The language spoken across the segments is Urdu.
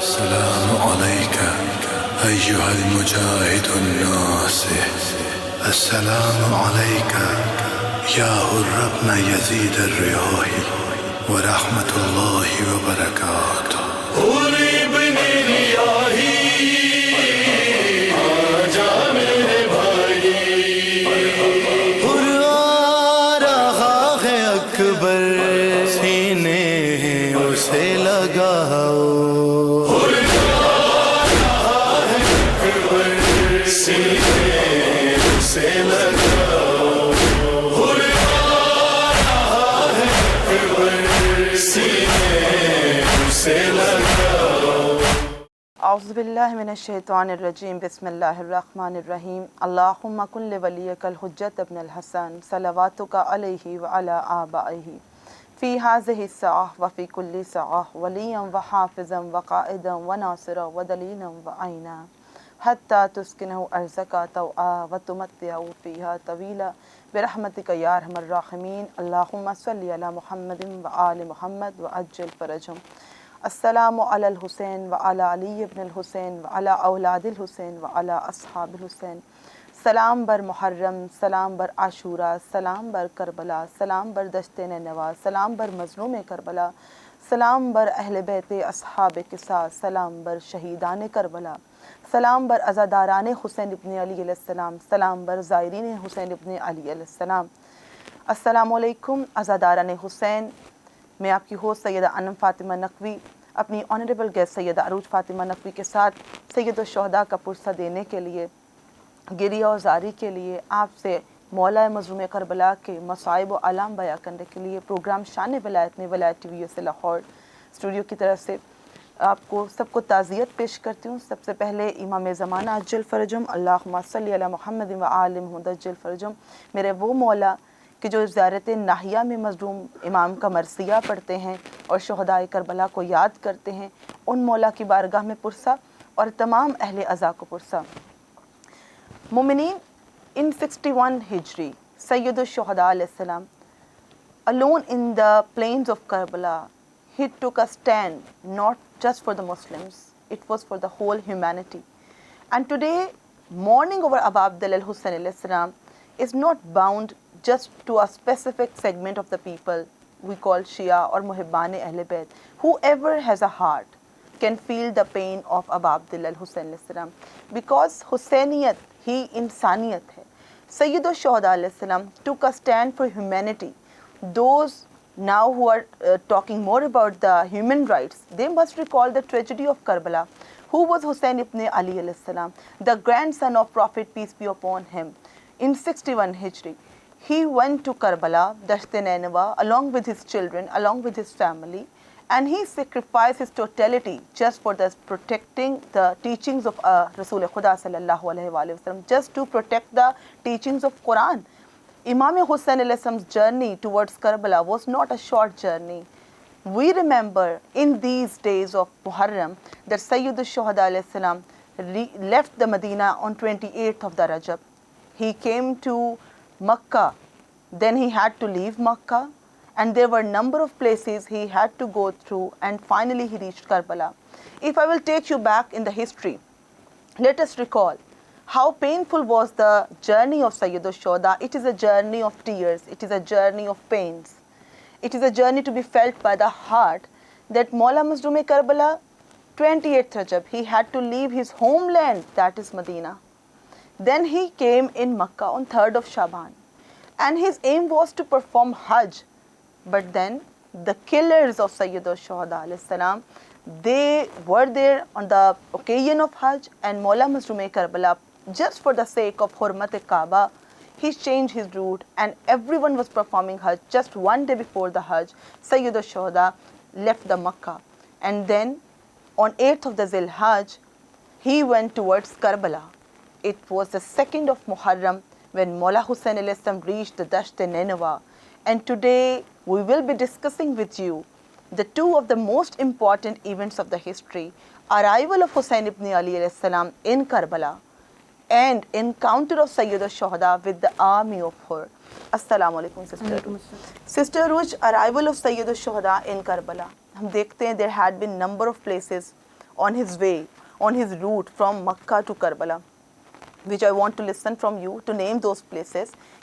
السلام عليك أيها المجاهد الناصح. السلام عليك يا حر ابن يزيد الرياحي ورحمة الله وبركاته. حر ابن رياحي آجا میرے بھائی. حر آ رہا ہے اکبر سینے اسے لگاؤ. حر آ رہا ہے اکبر سینے اسے لگاؤ. حر آ رہا ہے اکبر سینے اسے لگاؤ. اعوذ باللہ من الشیطان الرجیم. بسم اللہ الرحمن الرحیم. اللہم کن لولیک الحجت ابن الحسن صلواتک علیہ وعلی آبائہ فی ہذہ الساعہ وفی کل ساعہ ولیا وحافظا وقائدا وناصرا ودلیلا وعینا حتی تسکنہ ارضک طوعا وتمتعہ فیہا طویلا برحمتک یا ارحم الراحمین. اللہم صلی علی محمد وآل محمد وعجل فرجہم. السلام علی الحسین وعلی علی ابن الحسین وعلی اولاد الحسین وعلی اصحاب الحسین. سلام بر محرم، سلام بر عاشورہ، سلام بر کربلا، سلام بر دشت نینوا، سلام بر مظلوم کربلا، سلام بر اہل بیت اصحاب قصاص، سلام بر شہیدان کربلا، سلام بر عزاداران حسین ابن علی علیہ السلام، سلام بر زائرین حسین ابن علی علیہ السلام. السلام علیکم عزاداران حسین. میں آپ کی ہوسٹ سیدہ انم فاطمہ نقوی اپنی آنریبل گیسٹ سیدہ عروج فاطمہ نقوی کے ساتھ سید الشہداء کا پرسہ دینے کے لیے، گریہ و زاری کے لیے، آپ سے مولا مظلوم کربلا کے مصائب و آلام بیان کرنے کے لیے پروگرام شان ولایت میں ولایت ٹی وی سے لاہور اسٹوڈیو کی طرف سے آپ کو سب کو تعزیت پیش کرتی ہوں. سب سے پہلے امام زمانہ عجل فرجم، اللہم صلی علی محمد وآل محمد عجل فرجم. میرے وہ مولا کہ جو زیارت ناہیہ میں مظلوم امام کا مرثیہ پڑھتے ہیں اور شہداء کربلا کو یاد کرتے ہیں، ان مولا کی بارگاہ میں پرسہ اور تمام اہل عزا کو پرسہ. مومنین، in 61 Hijri, Sayyid al-Shuhada alayhi salam, alone in the plains of Karbala, he took a stand not just for the Muslims, it was for the whole humanity. And today, mourning over Abu Abdullah al-Hussein alayhi salam is not bound just to a specific segment of the people we call Shia or Muhibban Ahl Bayt. Whoever has a heart can feel the pain of Abu Abdullah al-Hussein alayhi salam, because Hussainiyat hi insaniyat hai. Sayyid al-Shuhada alayhi salam took a stand for humanity. Those now who are talking more about the human rights, they must recall the tragedy of Karbala. Who was Hussein ibn Ali alayhi salam, the grandson of Prophet, peace be upon him? In 61 Hijri, he went to Karbala, Dasht Nainawa, along with his children, along with his family, and he sacrificed his totality just for protecting the teachings of Rasul Khuda sallallahu alaihi wasallam, just to protect the teachings of Quran. Imam Hussain alayhi salam's journey towards Karbala was not a short journey. We remember in these days of Muharram that Sayyid al-Shuhada alayhi salam left the Medina on 28th of the Rajab. He came to Makkah, then he had to leave Makkah, and there were a number of places he had to go through, and finally he reached Karbala. If I will take you back in the history, let us recall how painful was the journey of Sayyid al-Shuhada. It is a journey of tears, it is a journey of pains, it is a journey to be felt by the heart that Maula Mazlum Karbala, 28th Rajab, he had to leave his homeland, that is Medina. Then he came in Makkah on 3rd of Shaban, and his aim was to perform Hajj. But then the killers of Sayyid al-Shuhada alayhi salam, they were there on the occasion of Hajj, and Maula Mazlum Karbala, just for the sake of Hurmat Kaaba, he changed his route, and everyone was performing Hajj. Just one day before the Hajj, Sayyid al-Shuhada left the Makkah, and then on 8th of the Zil Hajj, he went towards Karbala. It was the 2nd of Muharram when Maula Hussain alayhi salam reached the Dasht Nainawa. And today we will be discussing with you the two of the most important events of the history: arrival of Hussain ibn Ali alayhi salam in Karbala and encounter of Sayyid al-Shuhada with the army of Hur. Assalamu alaikum, sister. Sister Ruj, arrival of Sayyid al-Shuhada in Karbala. ہم دیکھتے ہیں there had been number of places on his way, on his route from Makkah to Karbala, which I want to listen from you to name those places,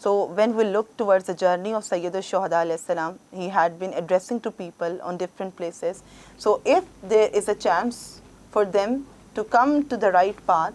So when we look towards the journey of Sayyid al-Shuhada alayhi salam, he had been addressing to people on different places. So if there is a chance for them to come to the right path,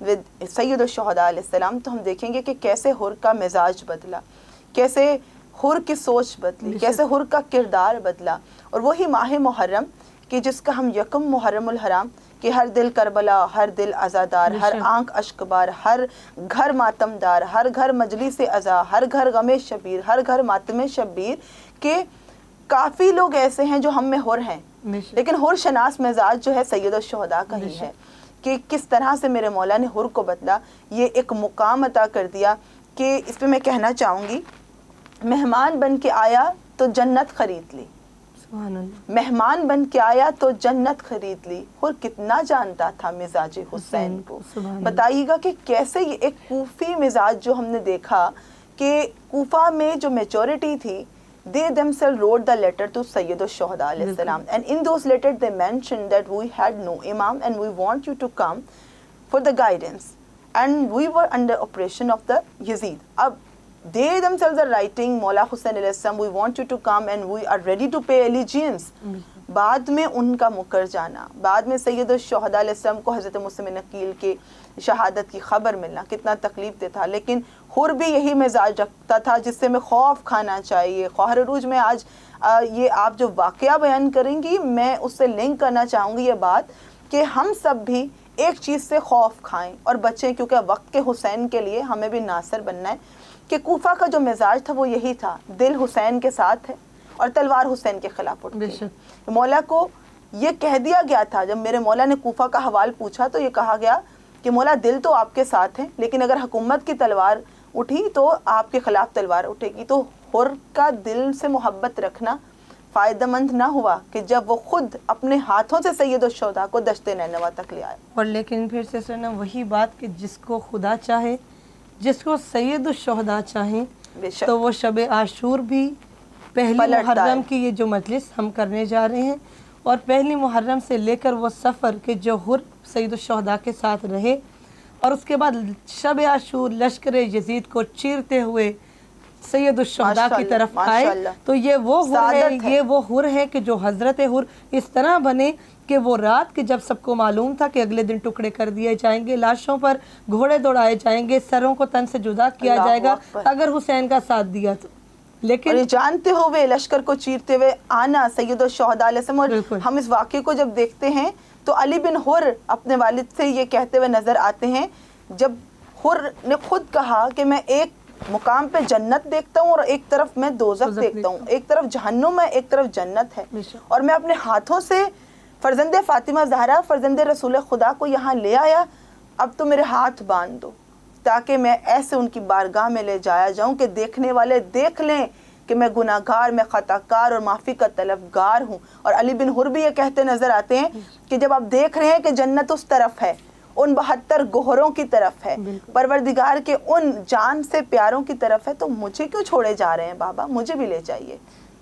ود سید الشہداء علیہ السلام تو ہم دیکھیں گے کہ کیسے حر کا مزاج بدلا، کیسے حر کی سوچ بدلی، کیسے حر کا کردار بدلا. اور وہی ماہ محرم کہ جس کا ہم یکم محرم الحرام کہ ہر دل کربلا، ہر دل عزادار، ہر آنکھ اشکبار، ہر گھر ماتمدار، ہر گھر مجلس عزا، ہر گھر غم شبیر، ہر گھر ماتم شبیر، کہ کافی لوگ ایسے ہیں جو ہم میں حر ہیں، لیکن حر شناس مزاج جو ہے سید الشہداء کا ہی ہے. کہ کس طرح سے میرے مولا نے حر کو بدلا، یہ ایک مقام عطا کر دیا کہ اس پہ میں کہنا چاہوں گی، مہمان بن کے آیا تو جنت خرید لی، سبحان اللہ. مہمان بن کے آیا تو جنت خرید لی. اور کتنا جانتا تھا مزاج حسین کو. سبحان اللہ. بتائیے گا کہ کیسے یہ ایک کوفی مزاج جو ہم نے دیکھا کہ کوفہ میں جو میجورٹی تھی they themselves wrote the letter to Sayyid al-Shuhada alayhi salam, and in those letters they mentioned that we had no imam and we want you to come for the guidance, and we were under oppression of the Yazid. Ab they themselves are writing Maula Hussain alayhi salam, we want you to come and we are ready to pay allegiance. بعد میں ان کا مکر جانا، بعد میں سید الشہداء علیہ السلام کو حضرت مسلم نقیل کے شہادت کی خبر ملنا کتنا تکلیف دہ تھا. لیکن حر بھی یہی مزاج رکھتا تھا جس سے میں خوف کھانا چاہیے. خواہر عروج میں آج یہ آپ جو واقعہ بیان کریں گی میں اس سے لنک کرنا چاہوں گی یہ بات کہ ہم سب بھی ایک چیز سے خوف کھائیں اور بچیں، کیونکہ وقت کے حسین کے لیے ہمیں بھی ناصر بننا ہے. کہ کوفہ کا جو مزاج تھا وہ یہی تھا، دل حسین کے ساتھ ہے اور تلوار حسین کے خلاف اٹھتی ہے. مولا کو یہ کہہ دیا گیا تھا، جب میرے مولا نے کوفہ کا حوال پوچھا تو یہ کہا گیا کہ مولا دل تو آپ کے ساتھ ہے لیکن اگر حکومت کی تلوار اٹھی تو آپ کے خلاف تلوار اٹھے گی. تو حر کا دل سے محبت رکھنا فائدہ مند نہ ہوا کہ جب وہ خود اپنے ہاتھوں سے سید الشہداء کو دشت نینوا تک لے آئے. اور لیکن پھر سے سرنا وہی بات کہ جس کو خدا چاہے، جس کو سید الشہداء چاہیں، تو وہ شب عاشور بھی پہلی محرم کی یہ جو مجلس ہم کرنے جا رہے ہیں اور پہلی محرم سے لے کر وہ سفر کہ جو حر سید الشہداء کے ساتھ رہے اور اس کے بعد شب عاشور لشکر یزید کو چیرتے ہوئے سید الشہداء کی طرف آئے، تو یہ وہ حر ہے، یہ وہ حر ہے کہ جو حضرت حر اس طرح بنے کہ وہ رات کہ جب سب کو معلوم تھا کہ اگلے دن ٹکڑے کر دیے جائیں گے، لاشوں پر گھوڑے دوڑائے جائیں گے، سروں کو تن سے جدا کیا جائے گا اگر حسین کا ساتھ دیا تو. لیکن جانتے ہوئے لشکر کو چیرتے ہوئے آنا سید الشہداء علیہ السلام. اور ہم اس واقعے کو جب دیکھتے ہیں تو علی بن حر اپنے والد سے یہ کہتے ہوئے نظر آتے ہیں، جب حر نے خود کہا کہ میں ایک مقام پہ جنت دیکھتا ہوں اور ایک طرف میں دوزخ دیکھتا ہوں، ایک طرف جہنم ہے ایک طرف جنت ہے، اور میں اپنے ہاتھوں سے فرزند فاطمہ زہرا فرزند رسول خدا کو یہاں لے آیا، اب تو میرے ہاتھ باندھ دو تاکہ میں ایسے ان کی بارگاہ میں لے جایا جاؤں کہ دیکھنے والے دیکھ لیں کہ میں گناہ گار، میں خطا کار اور معافی کا طلبگار ہوں. اور علی بن حر بھی یہ کہتے نظر آتے ہیں کہ جب آپ دیکھ رہے ہیں کہ جنت اس طرف ہے، ان 72 گوہروں کی طرف ہے، پروردگار کے ان جان سے پیاروں کی طرف ہے، تو مجھے کیوں چھوڑے جا رہے ہیں بابا، مجھے بھی لے جائیے.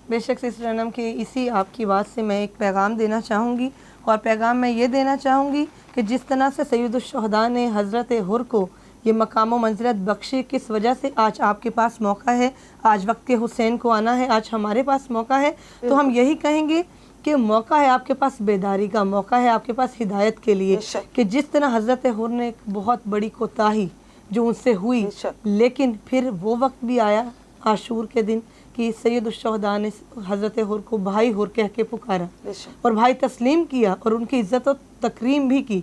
بے شک سسٹر انم کہ اسی آپ کی بات سے میں ایک پیغام دینا چاہوں گی، اور پیغام میں یہ دینا چاہوں گی کہ جس طرح سے سید الشہداء نے حضرت حر کو یہ مقام و منزلت بخشی، کس وجہ سے آج آپ کے پاس موقع ہے، آج وقت کے حسین کو آنا ہے، آج ہمارے پاس موقع ہے، تو ہم یہی کہیں گے کہ موقع ہے آپ کے پاس بیداری کا، موقع ہے آپ کے پاس ہدایت کے لیے، کہ جس طرح حضرت حر نے ایک بہت بڑی کوتاہی جو ان سے ہوئی، لیکن پھر وہ وقت بھی آیا عاشور کے دن کہ سید الشہداء نے حضرت حر کو بھائی حر کہہ کے پکارا اور بھائی تسلیم کیا اور ان کی عزت و تکریم بھی کی.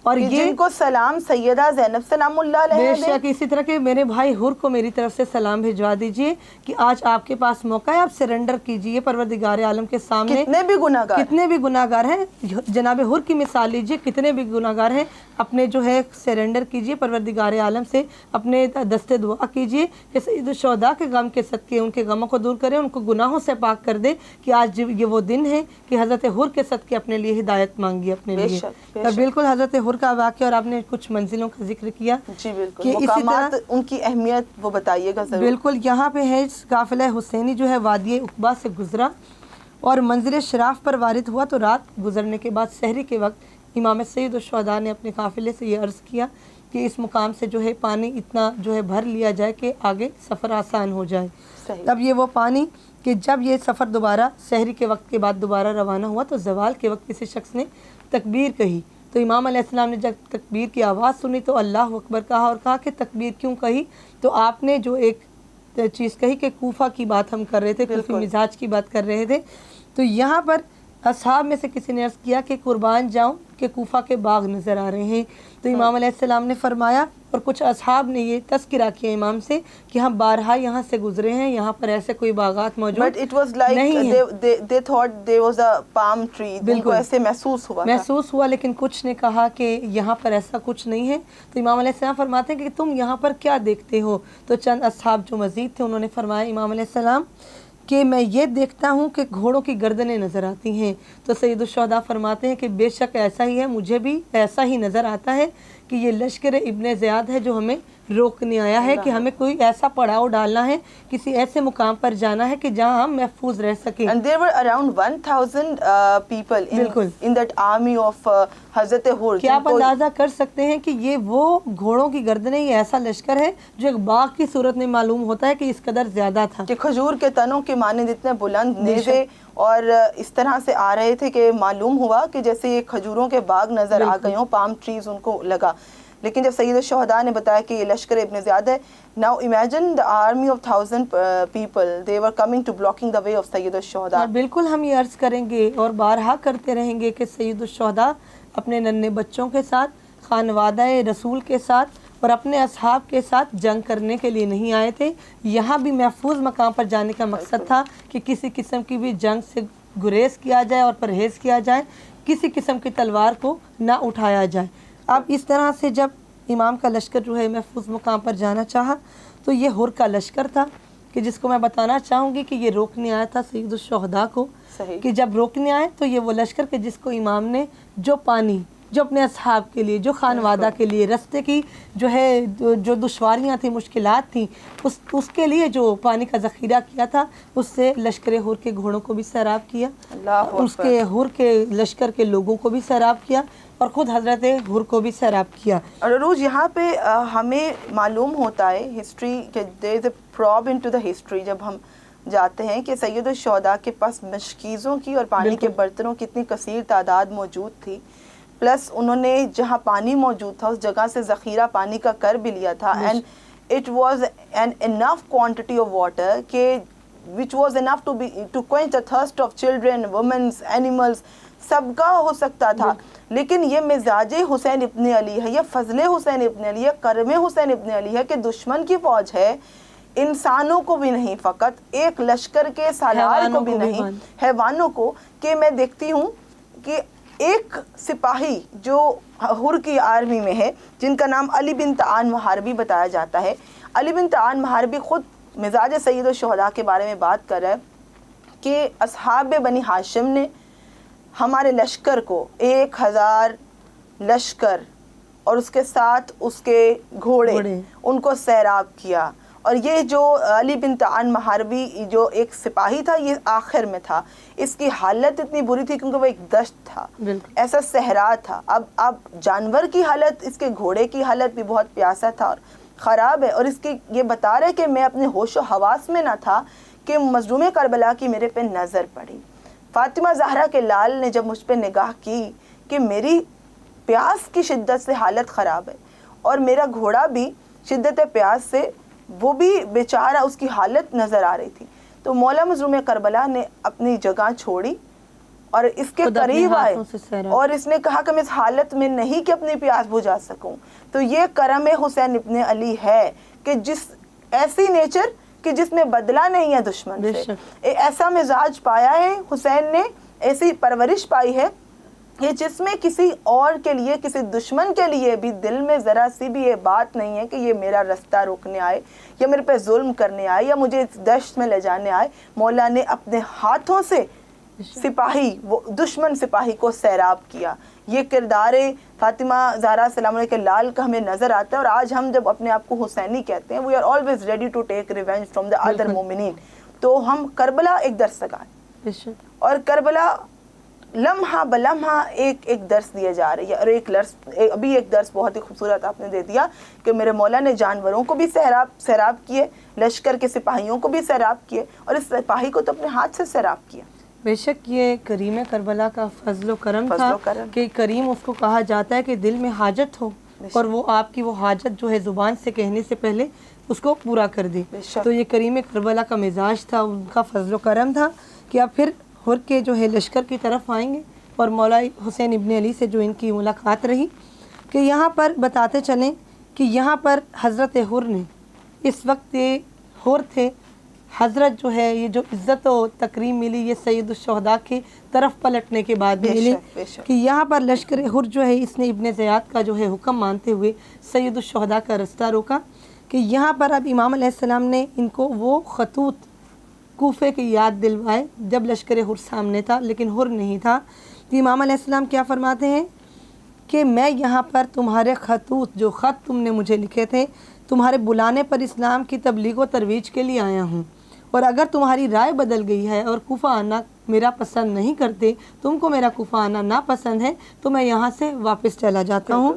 اور یہ جن کو سلام سیدہ زینب سلام اللہ علیہ بے شک اسی طرح کہ میرے بھائی حر کو میری طرف سے سلام بھجوا دیجئے کہ آج آپ کے پاس موقع ہے، آپ سرنڈر کیجئے پروردگار عالم کے سامنے. کتنے بھی گناہ گار ہیں، جناب حر کی مثال لیجئے، کتنے بھی گناہ گار ہیں، اپنے جو ہے سرنڈر کیجئے پروردگار عالم سے، اپنے دستے دعا کیجئے کہ سید الشہداء کے غم کے صدقے ان کے غموں کو دور کرے، ان کو گناہوں سے پاک کر دے، کہ آج یہ وہ دن ہے کہ حضرت حر کے صدقے اپنے لیے ہدایت مانگی اپنے لیے. بالکل حضرت حر کا واقعہ، اور آپ نے کچھ منزلوں کا ذکر کیا، جی بالکل، مقامات ان کی اہمیت وہ بتائیے گا ضرور. بالکل، یہاں پہ ہے قافلہ حسینی جو ہے وادی عقبہ سے گزرا اور منزل شراف پر وارد ہوا، تو رات گزرنے کے بعد سحری کے وقت امام سید الشہداء نے اپنے قافلے سے یہ عرض کیا کہ اس مقام سے جو ہے پانی اتنا جو ہے بھر لیا جائے کہ آگے سفر آسان ہو جائے. تب یہ وہ پانی کہ جب یہ سفر دوبارہ سحری کے وقت کے بعد دوبارہ روانہ ہوا تو زوال کے وقت کسی شخص نے تکبیر کہی تو امام علیہ السلام نے جب تکبیر کی آواز سنی تو اللہ اکبر کہا اور کہا کہ تکبیر کیوں کہی؟ تو آپ نے جو ایک چیز کہی کہ کوفہ کی بات ہم کر رہے تھے، کوفی مزاج کی بات کر رہے تھے، تو یہاں پر اصحاب میں سے کسی نے عرض کیا کہ قربان جاؤں کہ کوفہ کے باغ نظر آ رہے ہیں، تو امام علیہ السلام نے فرمایا، اور کچھ اصحاب نے یہ تذکرہ کیا امام سے کہ ہم بارہا یہاں سے گزرے ہیں، یہاں پر ایسے کوئی باغات موجود But it was like نہیں ہیں۔ they thought there was a palm tree. ان کو ایسے محسوس ہوا لیکن کچھ نے کہا کہ یہاں پر ایسا کچھ نہیں ہے، تو امام علیہ السلام فرماتے ہیں کہ تم یہاں پر کیا دیکھتے ہو؟ تو چند اصحاب جو مزید تھے انہوں نے فرمایا امام علیہ السلام کہ میں یہ دیکھتا ہوں کہ گھوڑوں کی گردنیں نظر آتی ہیں۔ تو سید الشہداء فرماتے ہیں کہ بے شک ایسا ہی ہے، مجھے بھی ایسا ہی نظر آتا ہے کہ یہ لشکر ابن زیاد ہے جو ہمیں روکنے آیا ہے، کہ ہمیں کوئی ایسا پڑاؤ ڈالنا ہے، کسی ایسے مقام پر جانا ہے کہ جہاں ہم محفوظ رہ سکیں۔ And there were around 1000 people in that army of حضرت حر۔ کیا آپ اندازہ کر سکتے ہیں کہ یہ وہ گھوڑوں کی گردنیں، یہ ایسا لشکر ہے جو ایک باغ کی صورت میں معلوم ہوتا ہے کہ اس قدر زیادہ تھا، کہ کھجور کے تنوں کے مانند اتنے بلند نیزے اور اس طرح سے آ رہے تھے کہ معلوم ہوا کہ جیسے یہ کھجوروں کے باغ نظر آ گئے ہوں، پام ٹریز ان کو لگا۔ لیکن جب سید الشہداء نے بتایا کہ یہ لشکر ابن زیاد ہے، now imagine the army of 1000 people, they were coming to blocking the way of سید الشہداء۔ اور بالکل ہم یہ عرض کریں گے اور بارہا کرتے رہیں گے کہ سید الشہداء اپنے ننھے بچوں کے ساتھ، خانوادہ رسول کے ساتھ اور اپنے اصحاب کے ساتھ جنگ کرنے کے لیے نہیں آئے تھے، یہاں بھی محفوظ مقام پر جانے کا مقصد تھا کہ کسی قسم کی بھی جنگ سے گریز کیا جائے اور پرہیز کیا جائے، کسی قسم کی تلوار کو نہ اٹھایا جائے۔ اب اس طرح سے جب امام کا لشکر جو ہے محفوظ مقام پر جانا چاہا تو یہ حر کا لشکر تھا کہ جس کو میں بتانا چاہوں گی کہ یہ روکنے آیا تھا سید الشہداء کو، کہ جب روکنے آئے تو یہ وہ لشکر کہ جس کو امام نے جو پانی، جو اپنے اصحاب کے لیے، جو خانوادہ کے لیے، رستے کی جو ہے جو دشواریاں تھیں، مشکلات تھیں، اس کے لیے جو پانی کا ذخیرہ کیا تھا، اس سے لشکر حر کے گھوڑوں کو بھی سیراب کیا، اس کے حر کے لشکر کے لوگوں کو بھی سیراب کیا اور خود حضرت حر کو بھی سیراب کیا۔ اور عروج یہاں پہ ہمیں معلوم ہوتا ہے ہسٹری کہ there is a probe into the history، جب ہم جاتے ہیں کہ سید الشہداء کے پاس مشکیزوں کی اور پانی کے برتنوں کی اتنی کثیر تعداد موجود تھی، پلس انہوں نے جہاں پانی موجود تھا اس جگہ سے ذخیرہ پانی کا کر بھی لیا تھا، and it was an enough quantity of water کہ which was enough to quench the thirst of children, women, animals، سب کا ہو سکتا تھا۔ لیکن یہ مزاج حسین ابن علی ہے، یہ فضل حسین ابن علی ہے، کرم حسین ابن علی ہے کہ دشمن کی فوج ہے، انسانوں کو بھی نہیں، فقط ایک لشکر کے سالار کو بھی نہیں، حیوانوں کو، کہ میں دیکھتی ہوں کہ ایک سپاہی جو حر کی آرمی میں ہے جن کا نام علی بن طعان محاربی بتایا جاتا ہے، علی بن طعان محاربی خود مزاج سید الشہداء کے بارے میں بات کر رہا ہے کہ اصحاب بنی ہاشم نے ہمارے لشکر کو 1000 لشکر اور اس کے ساتھ اس کے گھوڑے ان کو سیراب کیا، اور یہ جو علی بن طعان محاربی جو ایک سپاہی تھا یہ آخر میں تھا، اس کی حالت اتنی بری تھی کیونکہ وہ ایک دشت تھا، ایسا صحرا تھا، اب جانور کی حالت، اس کے گھوڑے کی حالت بھی بہت پیاسا تھا اور خراب ہے، اور اس کی یہ بتا رہے کہ میں اپنے ہوش و حواس میں نہ تھا کہ مظلوم کربلا کی میرے پہ نظر پڑی۔ فاطمہ زہرا کے لال نے جب مجھ پہ نگاہ کی کہ میری پیاس کی شدت سے حالت خراب ہے اور میرا گھوڑا بھی شدت پیاس سے وہ بھی بیچارہ اس کی حالت نظر آ رہی تھی، تو مولا مظلوم کربلا نے اپنی جگہ چھوڑی اور اس کے قریب آئے اور اس نے کہا کہ میں اس حالت میں نہیں کہ اپنی پیاس بجھا سکوں۔ تو یہ کرم حسین ابن علی ہے کہ جس ایسی نیچر کہ جس میں بدلہ نہیں ہے دشمن سے، ایسا مزاج پایا ہے حسین نے، ایسی پرورش پائی ہے کہ جس میں کسی اور کے لیے، کسی دشمن کے لیے بھی دل میں ذرا سی بھی یہ بات نہیں ہے کہ یہ میرا رستہ روکنے آئے یا میرے پہ ظلم کرنے آئے یا مجھے اس دشت میں لے جانے آئے۔ مولا نے اپنے ہاتھوں سے سپاہی، وہ دشمن سپاہی کو سیراب کیا۔ یہ کردار فاطمہ زہرا سلام علیہ کے لال کا ہمیں نظر آتا ہے، اور آج ہم جب اپنے آپ کو حسینی کہتے ہیں، we are always ready to take revenge from the other مومنین، تو ہم کربلا ایک درس لگائیں، اور کربلا لمحہ بلمحہ ایک درس دیے جا رہی ہے، اور ابھی ایک درس بہت ہی خوبصورت آپ نے دے دیا کہ میرے مولا نے جانوروں کو بھی سیراب کیے، لشکر کے سپاہیوں کو بھی سیراب کیے، اور اس سپاہی کو تو اپنے ہاتھ سے سیراب کیا۔ بے شک یہ کریم کربلا کا فضل و کرم فضل تھا و کرم۔ کہ کریم اس کو کہا جاتا ہے کہ دل میں حاجت ہو اور وہ آپ کی وہ حاجت جو ہے زبان سے کہنے سے پہلے اس کو پورا کر دے. بے شک۔ تو یہ کریم کربلا کا مزاج تھا، ان کا فضل و کرم تھا کہ اب پھر ہر کے جو ہے لشکر کی طرف آئیں گے اور مولا حسین ابن علی سے جو ان کی ملاقات رہی کہ یہاں پر بتاتے چلیں کہ یہاں پر حضرت حر نے اس وقت یہ حر تھے، حضرت جو ہے یہ جو عزت و تکریم ملی یہ سید الشہداء کی طرف پلٹنے کے بعد بے ملی شک، بے شک۔ کہ یہاں پر لشکر حر جو ہے اس نے ابن زیاد کا جو ہے حکم مانتے ہوئے سید الشہداء کا رستہ روکا کہ یہاں پر اب امام علیہ السلام نے ان کو وہ خطوط کوفے کی یاد دلوائے جب لشکر حر سامنے تھا لیکن حر نہیں تھا. تو امام علیہ السلام کیا فرماتے ہیں کہ میں یہاں پر تمہارے خطوط جو خط تم نے مجھے لکھے تھے تمہارے بلانے پر اسلام کی تبلیغ و ترویج کے لیے آیا ہوں، اور اگر تمہاری رائے بدل گئی ہے اور کوفہ آنا میرا پسند نہیں کرتے، تم کو میرا کوفہ آنا ناپسند ہے تو میں یہاں سے واپس چلا جاتا ہوں.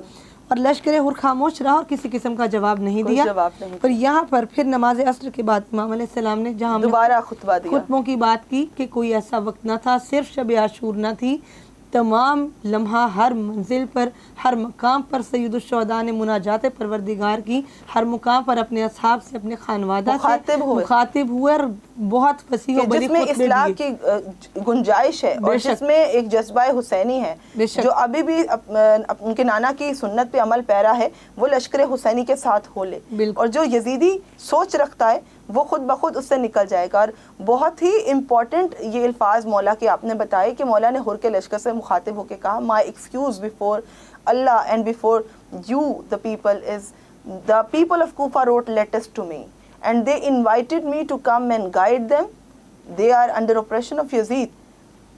اور لشکر حر خاموش رہا اور کسی قسم کا جواب نہیں دیا. اور یہاں پر پھر نماز عصر کے بعد امام علیہ السلام نے جہاں دوبارہ خطبہ دیا، خطبوں کی بات کی کہ کوئی ایسا وقت نہ تھا، صرف شب عاشور نہ تھی، تمام لمحہ ہر منزل پر ہر مقام پر سید الشہداء نے مناجات پروردگار کی، ہر مقام پر اپنے اصحاب سے اپنے خانوادہ سے مخاطب ہوئے اور بہت فصیح و بلیغ جس میں اصلاح کی گنجائش ہے اور جس میں ایک جذبہ حسینی ہے جو ابھی بھی ان کے نانا کی سنت پہ عمل پیرا ہے وہ لشکر حسینی کے ساتھ ہو لے، اور جو یزیدی سوچ رکھتا ہے وہ خود بخود اس سے نکل جائے گا. اور بہت ہی امپورٹنٹ یہ الفاظ مولا کے آپ نے بتائے کہ مولا نے حر کے لشکر سے مخاطب ہو کے کہا مائی ایکسکیوز بیفور اللہ and before you the people of Kufa wrote letters to me and they invited me to come and guide them. They are under oppression of Yazid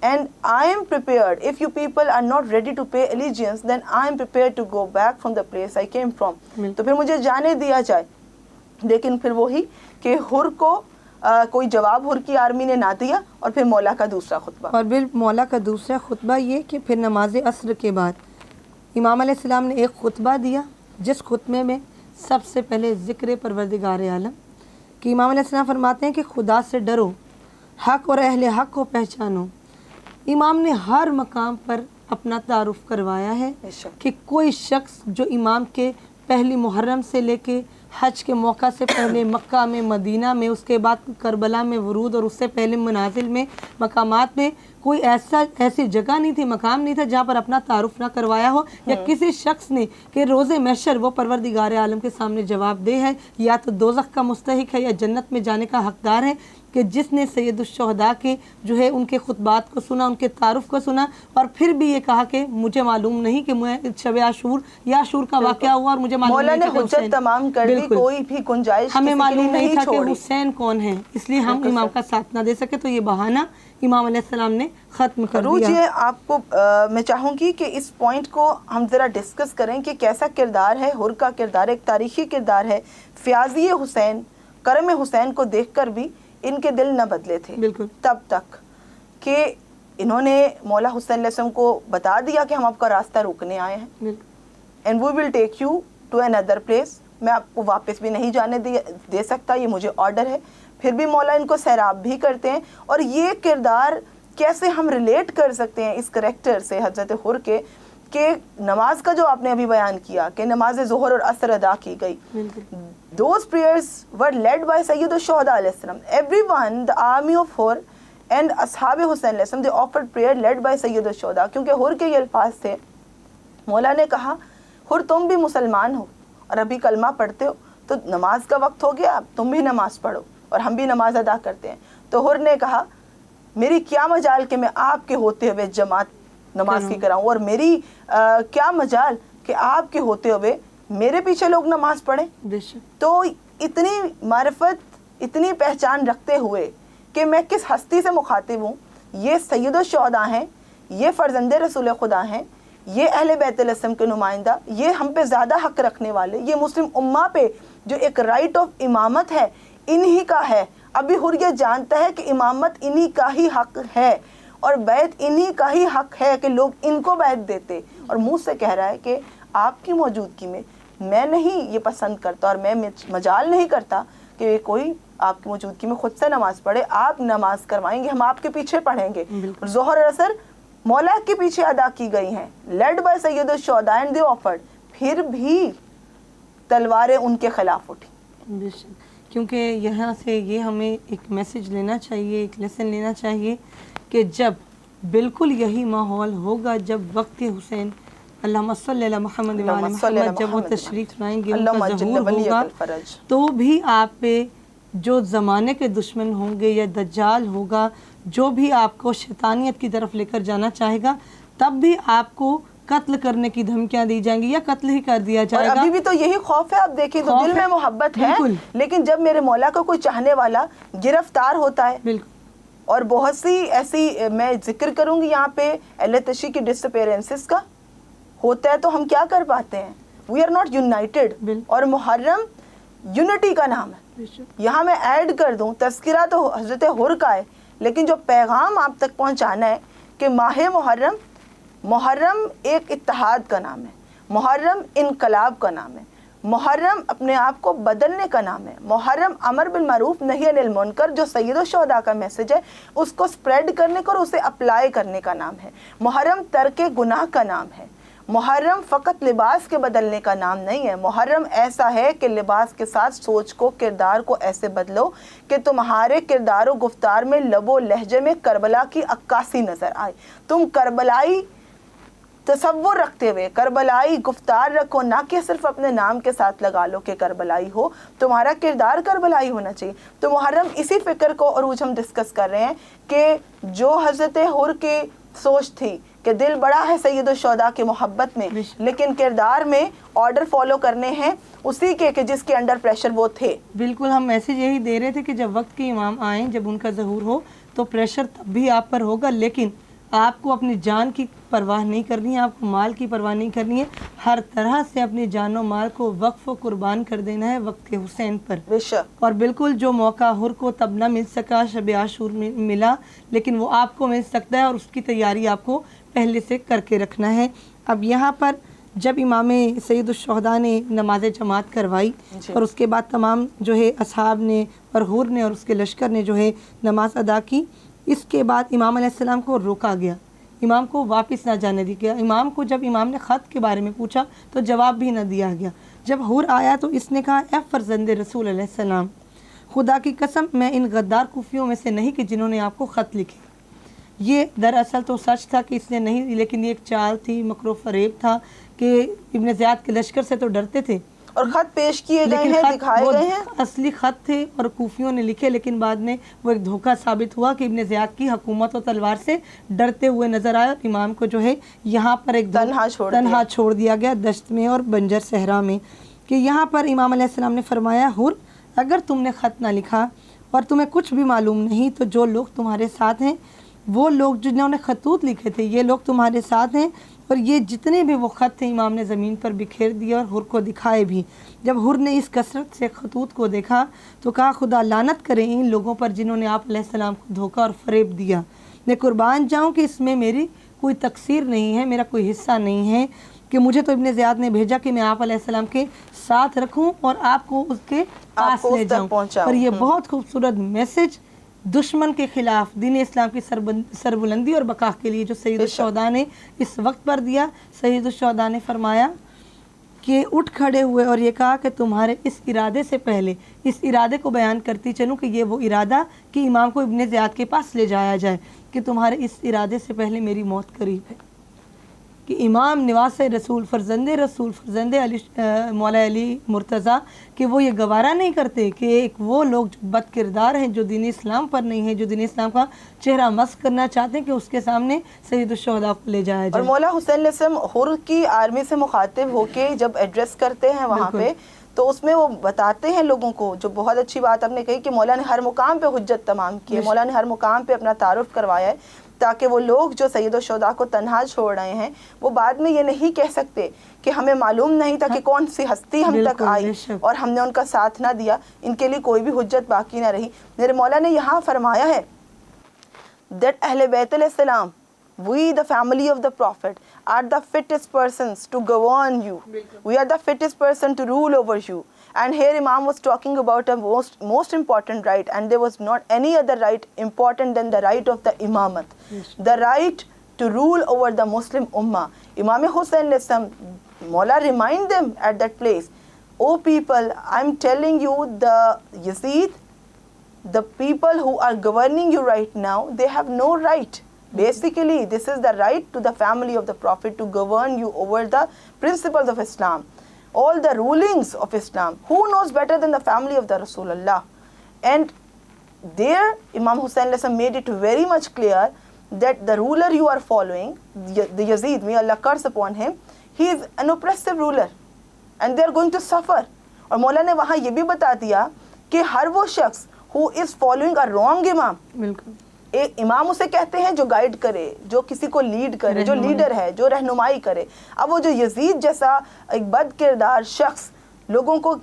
and I am prepared. If you people are not ready to pay allegiance then I am prepared to go back from the place I came from. تو پھر مجھے جانے دیا جائے. لیکن پھر وہی کہ حر کو کوئی جواب حر کی آرمی نے نہ دیا. اور پھر مولا کا دوسرا خطبہ، اور پھر مولا کا دوسرا خطبہ یہ کہ پھر نماز عصر کے بعد امام علیہ السلام نے ایک خطبہ دیا جس خطبے میں سب سے پہلے ذکر پروردگار عالم کہ امام علیہ السلام فرماتے ہیں کہ خدا سے ڈرو، حق اور اہل حق کو پہچانو. امام نے ہر مقام پر اپنا تعارف کروایا ہے کہ کوئی شخص جو امام کے پہلی محرم سے لے کے حج کے موقع سے پہلے مکہ میں، مدینہ میں، اس کے بعد کربلا میں ورود اور اس سے پہلے منازل میں، مقامات میں کوئی ایسی جگہ نہیں تھی، مقام نہیں تھا جہاں پر اپنا تعارف نہ کروایا ہو یا کسی شخص نے کہ روز محشر وہ پروردگار عالم کے سامنے جواب دہ ہے یا تو دوزخ کا مستحق ہے یا جنت میں جانے کا حقدار ہے کہ جس نے سید الشہداء کے جو ہے ان کے خطبات کو سنا، ان کے تعارف کو سنا اور پھر بھی یہ کہا کہ مجھے معلوم نہیں کہ میں شب عاشور یا عاشور کا واقعہ ہوا اور مجھے معلوم نہیں کہ حجت تمام کر دی، کوئی بھی گنجائش ہمیں معلوم نہیں تھا کہ حسین کون ہے، اس لیے ہم امام کا ساتھ نہ دے سکے. تو یہ بہانہ امام علیہ السلام نے ختم کر دیا. یہ آپ کو میں چاہوں گی کہ اس پوائنٹ کو ہم ذرا ڈسکس کریں کہ کیسا کردار ہے حر کا کردار، ایک تاریخی کردار ہے. فیاضی حسین، کرم حسین کو دیکھ کر بھی ان کے دل نہ بدلے تھے بالکل تب تک کہ انہوں نے مولا حسین علیہ السلام کو بتا دیا کہ ہم آپ کا راستہ روکنے آئے ہیں and we will take you to another place. میں آپ کو واپس بھی نہیں جانے دے سکتا، یہ مجھے آرڈر ہے. پھر بھی مولا ان کو سیراب بھی کرتے ہیں. اور یہ کردار کیسے ہم ریلیٹ کر سکتے ہیں اس کریکٹر سے حضرت حر کے کہ نماز کا جو آپ نے ابھی بیان کیا کہ نماز ظہر اور عصر ادا کی گئی. Those prayers were led by Sayyid al-Shuhada alayhi salam. Everyone, the army of Hur and Ashab Hussain alayhi salam, they offered prayer led by Sayyid al-Shuhada. کیونکہ حر کے یہ الفاظ تھے، مولا نے کہا حر تم بھی مسلمان ہو اور ابھی کلمہ پڑھتے ہو تو نماز کا وقت ہو گیا، تم بھی نماز پڑھو اور ہم بھی نماز ادا کرتے ہیں. تو حر نے کہا میری کیا مجال کہ میں آپ کے ہوتے ہوئے جماعت نماز کی کراؤں، اور میری کیا مجال کہ آپ کے ہوتے ہوئے میرے پیچھے لوگ نماز پڑھیں. تو اتنی معرفت، اتنی پہچان رکھتے ہوئے کہ میں کس ہستی سے مخاطب ہوں، یہ سید الشہداء ہیں، یہ فرزند رسول خدا ہیں، یہ اہل بیت الاسم کے نمائندہ، یہ ہم پہ زیادہ حق رکھنے والے، یہ مسلم امہ پہ جو ایک رائٹ آف امامت ہے انہی کا ہے. ابھی حر یہ جانتا ہے کہ امامت انہی کا ہی حق ہے اور بیعت انہی کا ہی حق ہے کہ لوگ ان کو بیعت دیتے، اور منہ سے کہہ رہا ہے کہ آپ کی موجودگی میں نہیں یہ پسند کرتا اور میں مجال نہیں کرتا کہ کوئی آپ کی موجودگی میں خود سے نماز پڑھے, آپ نماز کروائیں گے, ہم آپ کے پیچھے پڑھیں گے. ظہر اور عصر مولا کے پیچھے ادا کی گئی ہیں, لیڈ بائی سید الشہداء اینڈ دے آفرڈ, پھر بھی تلواریں ان کے خلاف اٹھی. بے شک, کیونکہ یہاں سے یہ ہمیں ایک میسج لینا چاہیے, ایک لیسن لینا چاہیے کہ جب بالکل یہی ماحول ہوگا, جب وقت حسین اللہم صلی علی محمد و علی محمد جب وہ تشریف لائیں گے, ان کا ظہور ہوگا, تو بھی آپ پہ جو زمانے کے دشمن ہوں گے یا دجال ہوگا, جو بھی آپ کو شیطانیت کی طرف لے کر جانا چاہے گا, تب بھی آپ کو قتل کرنے کی دھمکیاں دی جائیں گی یا قتل ہی کر دیا جائے گا. اور ابھی بھی تو یہی خوف ہے. آپ دیکھیں تو دل میں محبت ہے, لیکن جب میرے مولا کا کوئی چاہنے والا گرفتار ہوتا ہے, بالکل, اور بہت سی ایسی میں ذکر کروں گی یہاں پہ اہل تشیع کی ڈس اپیرنسز کا ہوتا ہے, تو ہم کیا کر پاتے ہیں؟ We are not united. اور محرم یونٹی کا نام ہے. یہاں میں ایڈ کر دوں, تذکرہ تو حضرت حر کا ہے, لیکن جو پیغام آپ تک پہنچانا ہے کہ ماہ محرم ایک اتحاد کا نام ہے, محرم انقلاب کا نام ہے, محرم اپنے آپ کو بدلنے کا نام ہے, محرم امر بالمعروف نہی عن المنکر جو سید الشہداء کا میسج ہے اس کو سپریڈ کرنے کا اور اسے اپلائی کرنے کا نام ہے. محرم ترک گناہ کا نام ہے. محرم فقط لباس کے بدلنے کا نام نہیں ہے. محرم ایسا ہے کہ لباس کے ساتھ سوچ کو, کردار کو ایسے بدلو کہ تمہارے کردار و گفتار میں, لب و لہجے میں کربلا کی عکاسی نظر آئے. تم کربلائی تصور رکھتے ہوئے کربلائی گفتار رکھو, نہ کہ صرف اپنے نام کے ساتھ لگا لو کہ کربلائی ہو, تمہارا کردار کربلائی ہونا چاہیے. تو محرم اسی فکر کو عروج ہم ڈسکس کر رہے ہیں کہ جو حضرت حر کی سوچ تھی کہ دل بڑا ہے سید الشہداء کی محبت میں, لیکن کردار میں آرڈر فالو کرنے ہیں اسی کے کہ جس کے انڈر پریشر وہ تھے. بالکل, ہم میسج یہی دے رہے تھے کہ جب وقت کے امام آئیں, جب ان کا ظہور ہو, تو پریشر تب بھی آپ پر ہوگا, لیکن آپ کو اپنی جان کی پرواہ نہیں کرنی ہے, آپ کو مال کی پرواہ نہیں کرنی ہے, ہر طرح سے اپنی جان و مال کو وقف و قربان کر دینا ہے وقت حسین پر. اور بالکل جو موقع حر کو تب نہ مل سکا, شب عاشور میں ملا, لیکن وہ آپ کو مل سکتا ہے, اور اس کی تیاری آپ کو پہلے سے کر کے رکھنا ہے. اب یہاں پر جب امام سید الشہداء نے نماز جماعت کروائی, اور اس کے بعد تمام جو ہے اصحاب نے اور حر نے اور اس کے لشکر نے جو ہے نماز ادا کی, اس کے بعد امام علیہ السلام کو روکا گیا, امام کو واپس نہ جانے دی گیا. امام کو جب امام نے خط کے بارے میں پوچھا تو جواب بھی نہ دیا گیا. جب حر آیا تو اس نے کہا, اے فرزند رسول علیہ السلام, خدا کی قسم میں ان غدار کوفیوں میں سے نہیں کہ جنہوں نے آپ کو خط لکھے. یہ دراصل تو سچ تھا کہ اس نے نہیں, لیکن یہ ایک چال تھی, مکر و فریب تھا کہ ابن زیاد کے لشکر سے تو ڈرتے تھے, اور خط پیش کیے گئے ہیں, دکھائے گئے ہیں, اصلی خط تھے اور کوفیوں نے لکھے, لیکن بعد میں وہ ایک دھوکہ ثابت ہوا کہ ابن زیاد کی حکومت و تلوار سے ڈرتے ہوئے نظر آئے, اور امام کو جو ہے یہاں پر ایک تنہا چھوڑ دیا گیا دشت میں اور بنجر صحرا میں. کہ یہاں پر امام علیہ السلام نے فرمایا, حر اگر تم نے خط نہ لکھا اور تمہیں کچھ بھی معلوم نہیں, تو جو لوگ تمہارے ساتھ ہیں, وہ لوگ جنہوں نے خطوط لکھے تھے, یہ لوگ تمہارے ساتھ ہیں, اور یہ جتنے بھی وہ خط تھے امام نے زمین پر بکھیر دیے اور حر کو دکھائے بھی. جب حر نے اس کثرت سے خطوط کو دیکھا تو کہا, خدا لعنت کرے ان لوگوں پر جنہوں نے آپ علیہ السلام کو دھوکہ اور فریب دیا. میں قربان جاؤں کہ اس میں میری کوئی تقصیر نہیں ہے, میرا کوئی حصہ نہیں ہے, کہ مجھے تو ابن زیاد نے بھیجا کہ میں آپ علیہ السلام کے ساتھ رکھوں اور آپ کو اس کے پاس لے جاؤں. اور یہ بہت خوبصورت میسج دشمن کے خلاف دین اسلام کی سربلندی اور بقا کے لیے جو سید الشہداء نے اس وقت پر دیا. سید الشہداء نے فرمایا کہ اٹھ کھڑے ہوئے اور یہ کہا کہ تمہارے اس ارادے سے پہلے اس ارادے کو بیان کرتی چلوں کہ یہ وہ ارادہ کہ امام کو ابن زیاد کے پاس لے جایا جائے, کہ تمہارے اس ارادے سے پہلے میری موت قریب ہے, کہ امام نواس رسول, فرزند رسول, فرزند علی مولا علی مرتضیٰ, کہ وہ یہ گوارا نہیں کرتے کہ ایک وہ لوگ جو بد کردار ہیں, جو دین اسلام پر نہیں ہیں, جو دین اسلام کا چہرہ مسخ کرنا چاہتے ہیں, کہ اس کے سامنے سید الشہداء کو لے جایا جائے. اور مولا حسین علیہ السلام حر کی آرمی سے مخاطب ہو کے جب ایڈریس کرتے ہیں وہاں پہ, تو اس میں وہ بتاتے ہیں لوگوں کو, جو بہت اچھی بات آپ نے کہی کہ مولا نے ہر مقام پہ حجت تمام کی ہے, مولا نے ہر مقام پہ اپنا تعارف کروایا ہے, تاکہ وہ لوگ جو سید الشہداء کو تنہا چھوڑ رہے ہیں وہ بعد میں یہ نہیں کہہ سکتے کہ ہمیں معلوم نہیں تھا کہ کون سی ہستی ہم تک آئی اور ہم نے ان کا ساتھ نہ دیا, ان کے لیے کوئی بھی حجت باقی نہ رہی. میرے مولا نے یہاں فرمایا ہے that اہل بیت علیہ السلام, we the family of the prophet are the fittest persons to govern you, we are the fittest person to rule over you, And here Imam was talking about a most important right, and there was not any other right important than the right of the imamat, the right to rule over the Muslim ummah. Imam Hussain Mawla remind them at that place, "O people, I'm telling you, the Yazid, the people who are governing you right now, they have no right. Basically, this is the right to the family of the Prophet to govern you over the principles of Islam, all the rulings of Islam. Who knows better than the family of the Rasulullah?" And there Imam Hussain made it very much clear that the ruler you are following, the Yazid, may Allah curse upon him, he is an oppressive ruler and they are going to suffer. اور مولا نے وہاں یہ بھی بتا دیا کہ ہر وہ شخص who is following a wrong imam, بالکل ایک امام اسے کہتے ہیں جو گائیڈ کرے, جو کسی کو لیڈ کرے, جو لیڈر ہے, جو رہنمائی کرے. اب وہ جو یزید جیسا ایک بد کردار شخص لوگوں کو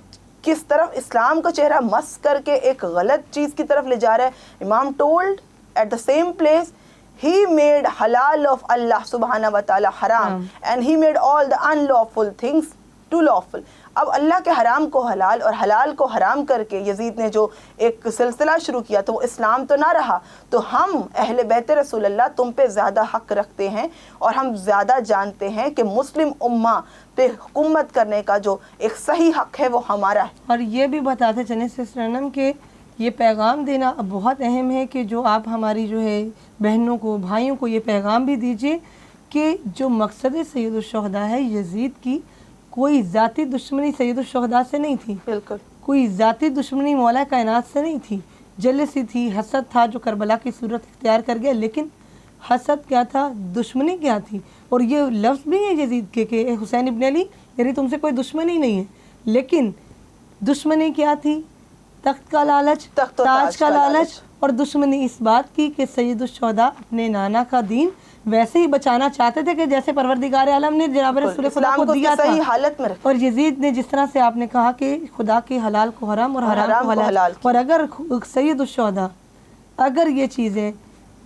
کس طرف اسلام کا چہرہ مس کر کے ایک غلط چیز کی طرف لے جا رہا ہے, امام told at the same place he made halal of Allah subhanahu wa ta'ala haram and he made all the unlawful things to lawful. اب اللہ کے حرام کو حلال اور حلال کو حرام کر کے یزید نے جو ایک سلسلہ شروع کیا تو وہ اسلام تو نہ رہا. تو ہم اہل بیت رسول اللہ تم پہ زیادہ حق رکھتے ہیں اور ہم زیادہ جانتے ہیں کہ مسلم امہ پہ حکومت کرنے کا جو ایک صحیح حق ہے وہ ہمارا ہے. اور یہ بھی بتاتے چلیں سسٹر انم کہ یہ پیغام دینا بہت اہم ہے کہ جو آپ ہماری جو ہے بہنوں کو بھائیوں کو یہ پیغام بھی دیجئے کہ جو مقصد سید الشہداء ہے یزید کی کوئی ذاتی دشمنی سید الشہداء سے نہیں تھی, بالکل کوئی ذاتی دشمنی مولا کائنات سے نہیں تھی, جلسی تھی, حسد تھا جو کربلا کی صورت اختیار کر گیا. لیکن حسد کیا تھا, دشمنی کیا تھی؟ اور یہ لفظ بھی ہے یزید کے کہ حسین ابن علی یعنی تم سے کوئی دشمنی نہیں ہے, لیکن دشمنی کیا تھی؟ تخت کا لالچ, تاج کا لالچ, اور دشمنی اس بات کی کہ سید الشہداء اپنے نانا کا دین ویسے ہی بچانا چاہتے تھے کہ جیسے پروردگار عالم نے جناب رسول خدا کو دیا تھا. حالت میں اور یزید نے جس طرح سے آپ نے کہا کہ خدا کے حلال کو حرام اور حرام کو حلال, اور اگر سید الشہداء اگر یہ چیزیں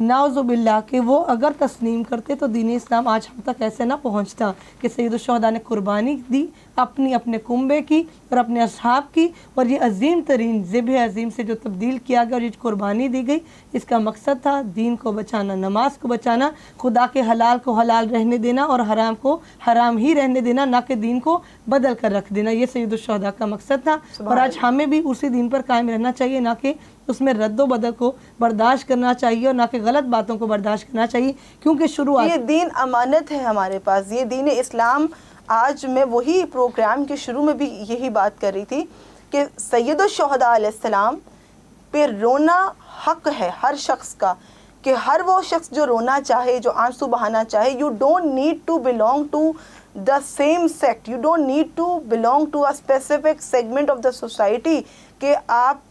نعوذ باللہ کہ وہ اگر تسلیم کرتے تو دین اسلام آج ہم تک ایسے نہ پہنچتا کہ سید الشہداء نے قربانی دی اپنے کنبے کی اور اپنے اصحاب کی, اور یہ عظیم ترین ذبح عظیم سے جو تبدیل کیا گیا اور یہ قربانی دی گئی, اس کا مقصد تھا دین کو بچانا, نماز کو بچانا, خدا کے حلال کو حلال رہنے دینا اور حرام کو حرام ہی رہنے دینا, نہ کہ دین کو بدل کر رکھ دینا. یہ سید الشہداء کا مقصد تھا اور آج ہمیں بھی اسی دین پر قائم رہنا چاہیے, نہ کہ اس میں رد و بدل کو برداشت کرنا چاہیے اور نہ کہ غلط باتوں کو برداشت کرنا چاہیے, کیونکہ شروعات یہ دین امانت ہے ہمارے پاس, یہ دین اسلام. آج میں وہی پروگرام کے شروع میں بھی یہی بات کر رہی تھی کہ سید الشہداء علیہ السلام پہ رونا حق ہے ہر شخص کا, کہ ہر وہ شخص جو رونا چاہے, جو آنسو بہانا چاہے, you don't need to belong to the same sect, you don't need to belong to a specific segment of the society کہ آپ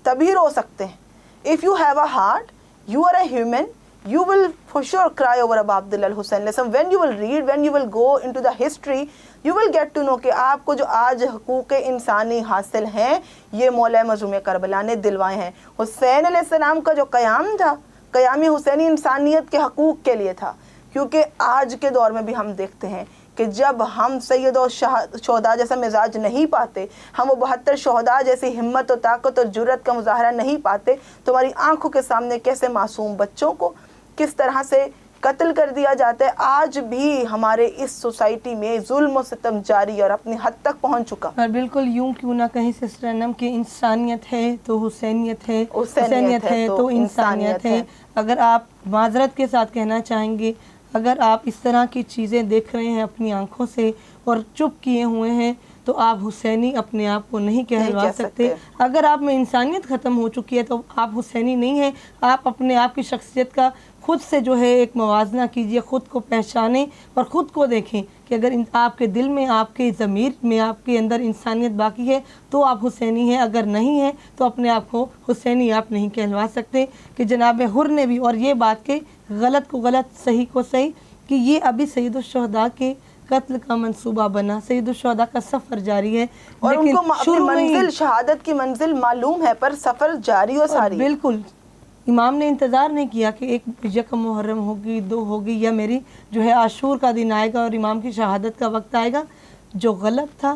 تبھی رو سکتے ہیں. If you have a heart, you are a human, you will for sure cry over Abu Abdullah al-Hussein. Listen, when you will read, when you will go into the history, you will get to know کہ آپ کو جو آج حقوق انسانی حاصل ہیں یہ مولا مظلوم کربلا نے دلوائے ہیں. حسین علیہ السلام کا جو قیام تھا, قیام حسینی انسانیت کے حقوق کے لیے تھا, کیونکہ آج کے دور میں بھی ہم دیکھتے ہیں کہ جب ہم سید و شہداء جیسا مزاج نہیں پاتے, ہم وہ 72 شہداء جیسی ہمت و طاقت اور جرت کا مظاہرہ نہیں پاتے, تو ہماری آنکھوں کے سامنے کیسے معصوم بچوں کو کس طرح سے قتل کر دیا جاتا ہے. آج بھی ہمارے اس سوسائٹی میں ظلم و ستم جاری اور اپنی حد تک پہنچ چکا. اور بالکل یوں کیوں نہ کہیں سسٹر انم کہ انسانیت ہے تو حسینیت ہے, حسینیت ہے تو انسانیت ہے. اگر آپ معذرت کے ساتھ کہنا چاہیں گے, اگر آپ اس طرح کی چیزیں دیکھ رہے ہیں اپنی آنکھوں سے اور چپ کیے ہوئے ہیں تو آپ حسینی اپنے آپ کو نہیں کہلوا سکتے. اگر آپ میں انسانیت ختم ہو چکی ہے تو آپ حسینی نہیں ہیں. آپ اپنے آپ کی شخصیت کا خود سے جو ہے ایک موازنہ کیجئے, خود کو پہچانیں اور خود کو دیکھیں کہ اگر آپ کے دل میں, آپ کے ضمیر میں, آپ کے اندر انسانیت باقی ہے تو آپ حسینی ہیں, اگر نہیں ہے تو اپنے آپ کو حسینی آپ نہیں کہلوا سکتے. کہ جناب حر نے بھی, اور یہ بات کہ غلط کو غلط, صحیح کو صحیح, کہ یہ ابھی سید الشہداء کے قتل کا منصوبہ بنا, سید الشہداء کا سفر جاری ہے, اور ان کو اپنی منزل, شہادت کی منزل معلوم ہے, پر سفر جاری و ساری. بالکل امام نے انتظار نہیں کیا کہ ایک یکم محرم ہوگی, 2 ہوگی, یا میری جو ہے عاشور کا دن آئے گا اور امام کی شہادت کا وقت آئے گا. جو غلط تھا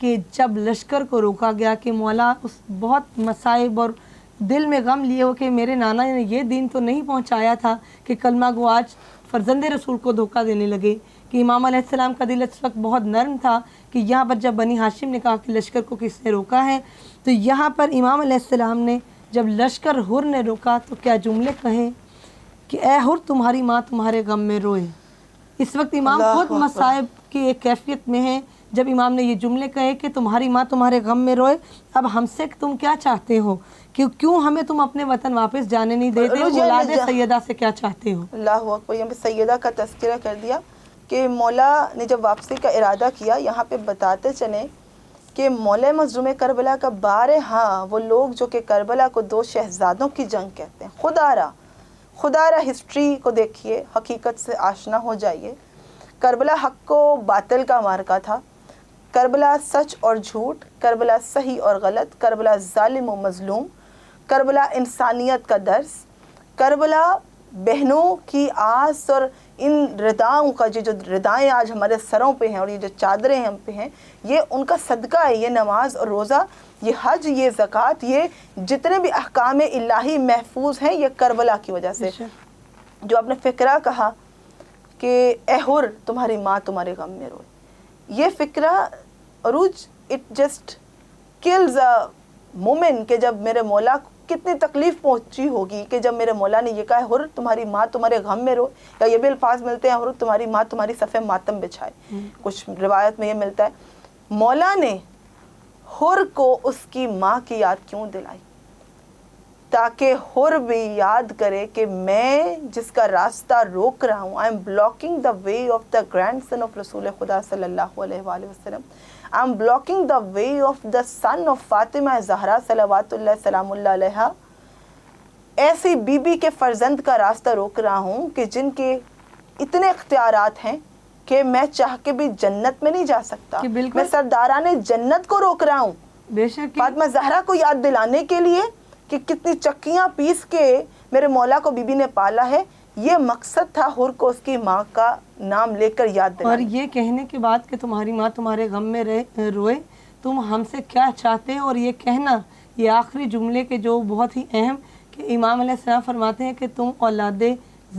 کہ جب لشکر کو روکا گیا کہ مولا اس بہت مصائب اور دل میں غم لیے ہو کہ میرے نانا نے یہ دین تو نہیں پہنچایا تھا کہ کلمہ گو آج فرزند رسول کو دھوکہ دینے لگے، کہ امام علیہ السلام کا دل اس وقت بہت نرم تھا کہ یہاں پر جب بنی ہاشم نے کہا کہ لشکر کو کس نے روکا ہے، تو یہاں پر امام علیہ السلام نے جب لشکر حر نے روکا تو کیا جملے کہے کہ اے حر تمہاری ماں تمہارے غم میں روئے۔ اس وقت امام خود مصائب کی ایک کیفیت میں ہیں جب امام نے یہ جملے کہے کہ تمہاری ماں تمہارے غم میں روئے، اب ہم سے تم کیا چاہتے ہو، کہ کیوں ہمیں تم اپنے وطن واپس جانے نہیں دیتے، اولاد سیدہ سے کیا چاہتے ہو۔ اللہ اکبر، یہاں پہ سیدہ کا تذکرہ کر دیا کہ مولا نے جب واپسی کا ارادہ کیا، یہاں پہ بتاتے چلیں کہ مولا مظلوم کربلا کا بارہا وہ لوگ جو کہ کربلا کو دو شہزادوں کی جنگ کہتے ہیں، خدا را ہسٹری کو دیکھیے، حقیقت سے آشنا ہو جائیے۔ کربلا حق و باطل کا مارکا تھا، کربلا سچ اور جھوٹ، کربلا صحیح اور غلط، کربلا ظالم و مظلوم، کربلا انسانیت کا درس، کربلا بہنوں کی آس اور ان رداؤں کا جو ردائیں آج ہمارے سروں پہ ہیں اور یہ جو چادریں ہم پہ ہیں، یہ ان کا صدقہ ہے۔ یہ نماز اور روزہ، یہ حج، یہ زکوٰۃ، یہ جتنے بھی احکام الہی محفوظ ہیں، یہ کربلا کی وجہ سے۔ جو آپ نے فقرہ کہا کہ اے حر تمہاری ماں تمہارے غم میں روئے، یہ فقرہ عروج اٹ جسٹ کلز اے مومن کہ جب میرے مولا کو کتنی تکلیف پہنچی ہوگی کہ جب میرے مولا نے یہ کہا حر تمہاری ماں تمہارے غم میں رو، یا یہ بھی الفاظ ملتے ہیں حر تمہاری ماں تمہاری صف ماتم بچھائے، کچھ روایت میں یہ ملتا ہے۔ مولا نے حر کو اس کی ماں کی یاد کیوں دلائی؟ تاکہ حر بھی یاد کرے کہ میں جس کا راستہ روک رہا ہوں، I am blocking the way of the grand son of رسول خدا صلی اللہ علیہ وآلہ وسلم، I am blocking the way of the son of Fatima Zahra صلوات اللہ سلام اللہ علیہ، ایسی بی بی کے فرزند کا راستہ روک رہا ہوں کہ جن کے اتنے اختیارات ہیں کہ میں چاہ کے بھی جنت میں نہیں جا سکتا، میں سرداران جنت کو روک رہا ہوں بے شک فاطمہ زہرا کو یاد دلانے کے لیے کہ کتنی چکیاں پیس کے میرے مولا کو بی بی نے پالا ہے۔ یہ مقصد تھا حر کو اس کی ماں کا نام لے کر یاد دلانا، اور یہ کہنے کے بعد کہ تمہاری ماں تمہارے غم میں روئے، تم ہم سے کیا چاہتے ہو، اور یہ کہنا، یہ آخری جملے کے جو بہت ہی اہم کہ امام علیہ السلام فرماتے ہیں کہ تم اولاد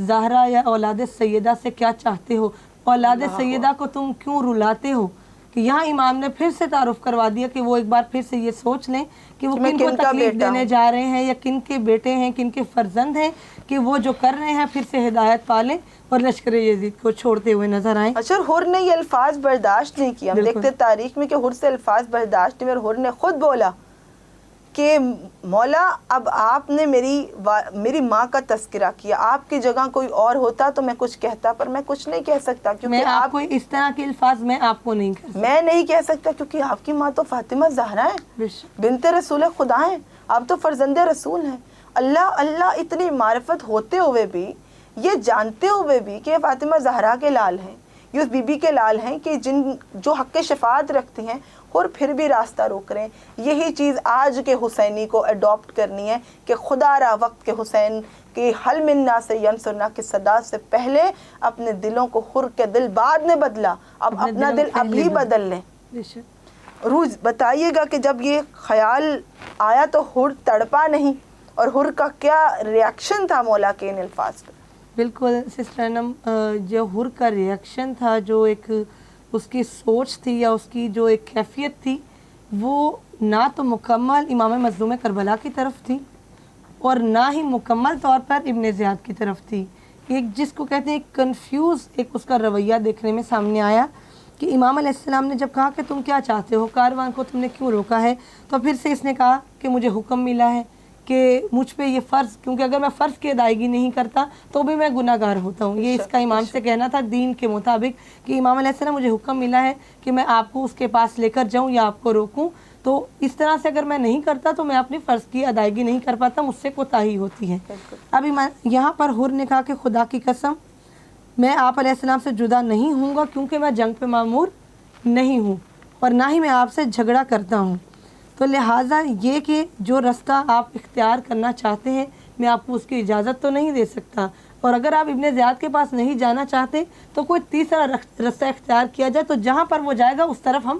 زہرا یا اولاد سیدہ سے کیا چاہتے ہو، اولاد سیدہ کو تم کیوں رلاتے ہو، کہ یہاں امام نے پھر سے تعارف کروا دیا کہ وہ ایک بار پھر سے یہ سوچ لیں کہ وہ کن کو تکلیف دینے جا رہے ہیں، یا کن کے بیٹے ہیں، کن کے فرزند ہیں، کہ وہ جو کر رہے ہیں پھر سے ہدایت پالیں اور لشکر یزید کو چھوڑتے ہوئے نظر آئیں۔ اچھا، حر نے یہ الفاظ برداشت نہیں کیا، ہم دیکھتے تاریخ میں کہ حر سے الفاظ برداشت نہیں، اور حر نے خود بولا کہ مولا اب آپ نے میری ماں کا تذکرہ کیا، آپ کی جگہ کوئی اور ہوتا تو میں کچھ کہتا، پر میں کچھ نہیں کہہ سکتا کیونکہ آپ کو اس طرح کے الفاظ میں آپ کو نہیں کہہ سکتا، میں نہیں کہہ سکتا کیونکہ آپ کی ماں تو فاطمہ زہرا ہے، بنت رسول خدا ہیں، آپ تو فرزند رسول ہیں۔ اللہ اتنی معرفت ہوتے ہوئے بھی، یہ جانتے ہوئے بھی کہ فاطمہ زہرا کے لال ہیں، یہ اس بی بی کے لال ہیں کہ جو حق شفاعت رکھتی ہیں، اور پھر بھی راستہ روک رہے ہیں۔ یہی چیز آج کے حسینی کو اڈاپٹ کرنی ہے کہ خدا را وقت کے حسین کی حل منا سے ینصرنا کی صدا سے پہلے اپنے دلوں کو، حر کے دل بعد میں بدلا، اب اپنا دل ابھی بدل لیں۔ روز بتائیے گا کہ جب یہ خیال آیا تو حر تڑپا نہیں، اور حر کا کیا ریاکشن تھا مولا کے ان الفاظ پر؟ بالکل سسٹر انم، جو حر کا ریاکشن تھا، جو ایک اس کی سوچ تھی یا اس کی جو ایک کیفیت تھی، وہ نہ تو مکمل امام مظلوم کربلا کی طرف تھی اور نہ ہی مکمل طور پر ابن زیاد کی طرف تھی۔ ایک جس کو کہتے ہیں کنفیوز ایک اس کا رویہ دیکھنے میں سامنے آیا کہ امام علیہ السلام نے جب کہا کہ تم کیا چاہتے ہو، کاروان کو تم نے کیوں روکا ہے، تو پھر سے اس نے کہا کہ مجھے حکم ملا ہے کہ مجھ پہ یہ فرض، کیونکہ اگر میں فرض کی ادائیگی نہیں کرتا تو بھی میں گناہ گار ہوتا ہوں، یہ اس کا امام سے کہنا تھا دین کے مطابق کہ امام علیہ السلام مجھے حکم ملا ہے کہ میں آپ کو اس کے پاس لے کر جاؤں یا آپ کو روکوں، تو اس طرح سے اگر میں نہیں کرتا تو میں اپنی فرض کی ادائیگی نہیں کر پاتا، مجھ سے کوتاہی ہوتی ہے۔ اب یہاں پر حر نے کہا کہ خدا کی قسم میں آپ علیہ السلام سے جدا نہیں ہوں گا، کیونکہ میں جنگ پہ معمور نہیں ہوں اور نہ ہی میں آپ سے جھگڑا کرتا ہوں، تو لہٰذا یہ کہ جو رستہ آپ اختیار کرنا چاہتے ہیں میں آپ کو اس کی اجازت تو نہیں دے سکتا، اور اگر آپ ابن زیاد کے پاس نہیں جانا چاہتے تو کوئی تیسرا رستہ اختیار کیا جائے، تو جہاں پر وہ جائے گا اس طرف ہم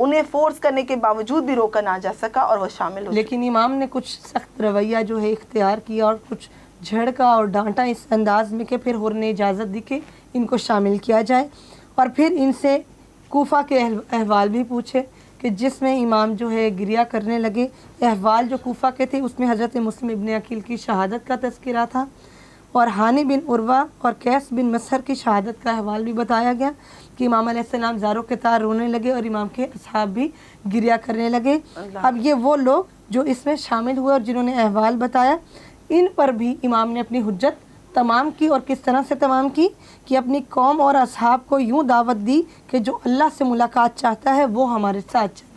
انہیں فورس کرنے کے باوجود بھی روکا نہ جا سکا اور وہ شامل ہو. لیکن امام نے کچھ سخت رویہ جو ہے اختیار کیا اور کچھ جھڑکا اور ڈانٹا اس انداز میں کہ پھر حر نے اجازت دی کہ ان کو شامل کیا جائے، اور پھر ان سے کوفہ کے احوال بھی پوچھے کہ جس میں امام جو ہے گریہ کرنے لگے. احوال جو کوفہ کے تھے اس میں حضرت مسلم ابن عقیل کی شہادت کا تذکرہ تھا، اور ہانی بن عروہ اور قیس بن مسہر کی شہادت کا احوال بھی بتایا گیا کہ امام علیہ السلام زاروں کے تار رونے لگے اور امام کے اصحاب بھی گریہ کرنے لگے. اب یہ وہ لوگ جو اس میں شامل ہوئے اور جنہوں نے احوال بتایا، ان پر بھی امام نے اپنی حجت تمام کی. اور کس طرح سے تمام کی کہ اپنی قوم اور اصحاب کو یوں دعوت دی کہ جو اللہ سے ملاقات چاہتا ہے وہ ہمارے ساتھ چلے،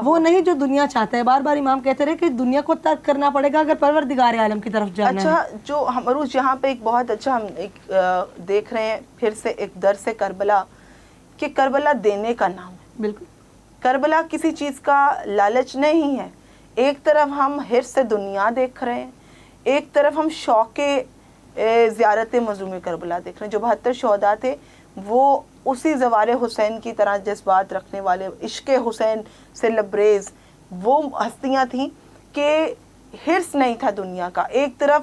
وہ نہیں جو دنیا چاہتا ہے. بار بار امام کہتے رہے کہ دنیا کو ترک کرنا پڑے گا اگر پروردگار عالم کی طرف جانا ہے. اچھا، جو ہم عروج یہاں پہ ایک بہت اچھا ہم ایک دیکھ رہے ہیں پھر سے ایک درس کربلا، کہ کربلا دینے کا نام ہے. بالکل، کربلا کسی چیز کا لالچ نہیں ہے. ایک طرف ہم حرص دنیا دیکھ رہے ہیں، ایک طرف ہم شوق زیارت مظلوم کربلا دیکھ رہے ہیں. جو 72 شہداء تھے وہ اسی زوار حسین کی طرح جذبات رکھنے والے، عشق حسین سے لبریز وہ ہستیاں تھیں کہ حرص نہیں تھا دنیا کا. ایک طرف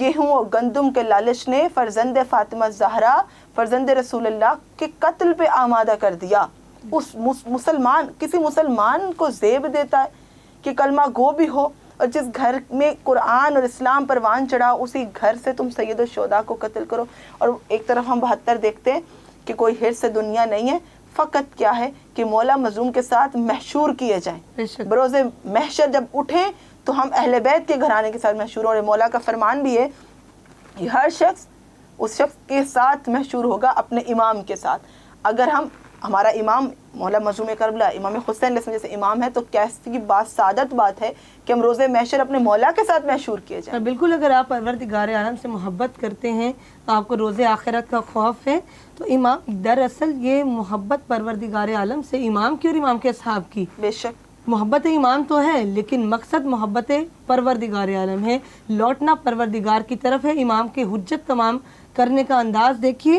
گیہوں اور گندم کے لالچ نے فرزند فاطمہ زہرا، فرزند رسول اللہ کے قتل پہ آمادہ کر دیا. اس کسی مسلمان کو زیب دیتا ہے کہ کلمہ گو بھی ہو، اور جس گھر میں قرآن اور اسلام پروان چڑھا اسی گھر سے تم سید الشہداء کو قتل کرو. اور ایک طرف ہم 72 دیکھتے ہیں کہ کوئی حرص دنیا نہیں ہے، فقط کیا ہے کہ مولا مظلوم کے ساتھ محشور کیے جائیں. بروز محشر جب اٹھیں تو ہم اہل بیت کے گھرانے کے ساتھ محشور ہوں. اور مولا کا فرمان بھی ہے کہ ہر شخص اس شخص کے ساتھ محشور ہوگا اپنے امام کے ساتھ. اگر ہمارا امام مولا مظلوم کربلا امام حسین علیہ السلام جیسے امام ہے تو کیسی بات سعادت بات ہے کہ ہم روز محشر اپنے مولا کے ساتھ محشور کیے جائیں. بالکل، اگر آپ پروردگار عالم سے محبت کرتے ہیں، آپ کو روز آخرت کا خوف ہے، تو امام دراصل یہ محبت پروردگار عالم سے امام کی اور امام کے اصحاب کی، بے شک محبت امام تو ہے لیکن مقصد محبت پروردگار عالم ہے، لوٹنا پروردگار کی طرف ہے. امام کے حجت تمام کرنے کا انداز دیکھیے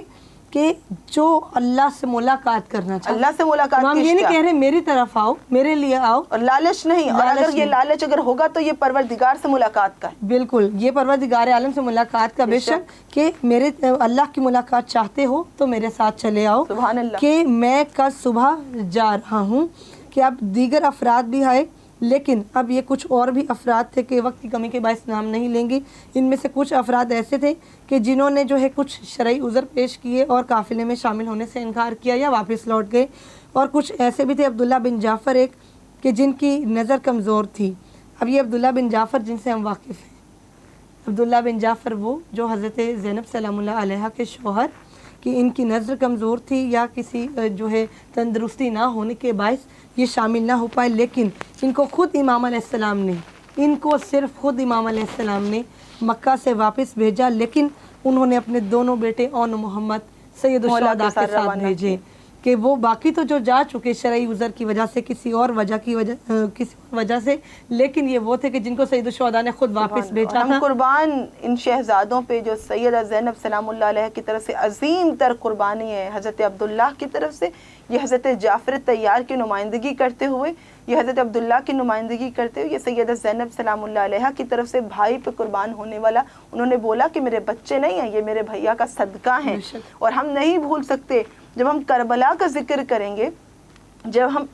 کہ جو اللہ سے ملاقات کرنا چاہتے، اللہ سے ملاقات امام یہ نہیں کہہ رہے میری طرف آؤ، میرے لیے آؤ، اور لالچ نہیں. اور اگر یہ لالچ اگر ہوگا تو یہ پروردگار سے ملاقات کا ہے. بالکل، یہ پروردگار عالم سے ملاقات کا، بے شک کہ میرے اللہ کی ملاقات چاہتے ہو تو میرے ساتھ چلے آؤ. سبحان اللہ. کہ میں کل صبح جا رہا ہوں، کہ اب دیگر افراد بھی آئے، لیکن اب یہ کچھ اور بھی افراد تھے کہ وقت کی کمی کے باعث نام نہیں لیں گے. ان میں سے کچھ افراد ایسے تھے کہ جنہوں نے جو ہے کچھ شرعی عذر پیش کیے اور قافلے میں شامل ہونے سے انکار کیا یا واپس لوٹ گئے، اور کچھ ایسے بھی تھے عبداللہ بن جعفر ایک کہ جن کی نظر کمزور تھی. اب یہ عبداللہ بن جعفر جن سے ہم واقف ہیں، عبداللہ بن جعفر وہ جو حضرت زینب سلام اللہ علیہ کے شوہر، کہ ان کی نظر کمزور تھی یا کسی جو ہے تندرستی نہ ہونے کے باعث یہ شامل نہ ہو پائے، لیکن ان کو خود امام علیہ السلام نے، ان کو صرف خود امام علیہ السلام نے مکہ سے واپس بھیجا، لیکن انہوں نے اپنے دونوں بیٹے اون محمد سید الشہداء کے ساتھ بھیجے کہ وہ باقی تو جو جا چکے شرعی عذر کی وجہ سے، کسی اور وجہ سے، لیکن یہ وہ تھے کہ جن کو سید الشہداء نے خود واپس بھیجا تھا. ہم قربان ان شہزادوں پہ جو سیدہ زینب سلام اللہ علیہ کی طرف سے عظیم تر قربانی ہے، حضرت عبداللہ کی طرف سے، یہ حضرت جعفر طیار کی نمائندگی کرتے ہوئے، یہ حضرت عبداللہ کی نمائندگی کرتے ہوئے، یہ سیدہ زینب سلام اللہ علیہ کی طرف سے بھائی پہ قربان ہونے والا، انہوں نے بولا کہ میرے بچے نہیں ہیں، یہ میرے بھیا کا صدقہ ہیں. اور ہم نہیں بھول سکتے جب ہم کربلا کا ذکر کریں گے، جب ہم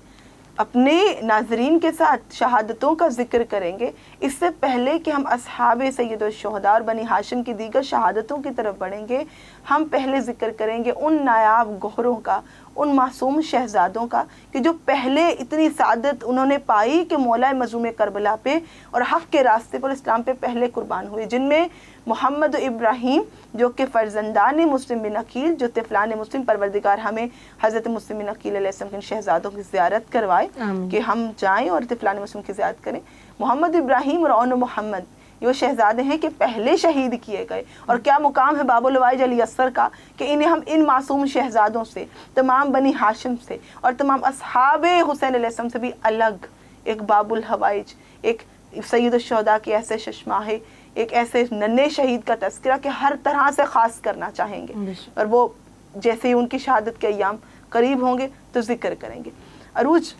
اپنے ناظرین کے ساتھ شہادتوں کا ذکر کریں گے، اس سے پہلے کہ ہم اصحاب سید الشہداء اور بنی ہاشم کی دیگر شہادتوں کی طرف بڑھیں گے، ہم پہلے ذکر کریں گے ان نایاب گوہروں کا، ان معصوم شہزادوں کا کہ جو پہلے اتنی سعادت انہوں نے پائی کہ مولا مظلوم کربلا پہ اور حق کے راستے پر اسلام پہ پہلے قربان ہوئے، جن میں محمد و ابراہیم جو کہ فرزندان مسلم بن عقیل، جو طفلان مسلم، پروردگار ہمیں حضرت مسلم بن عقیل علیہ السلام کے شہزادوں کی زیارت کروائے کہ ہم جائیں اور طفلان مسلم کی زیارت کریں. محمد ابراہیم اور اون محمد یہ وہ شہزادے ہیں کہ پہلے شہید کیے گئے، اور کیا مقام ہے باب الوائج علی اثر کا کہ انہیں ہم ان معصوم شہزادوں سے، تمام بنی ہاشم سے اور تمام اصحاب حسین علیہ السلام سے بھی الگ ایک باب الحوائج، ایک سید الشہداء کے ایسے ششماہے، ایک ایسے ننھے شہید کا تذکرہ کہ ہر طرح سے خاص کرنا چاہیں گے، اور وہ جیسے ہی ان کی شہادت کے ایام قریب ہوں گے تو ذکر کریں گے. عروج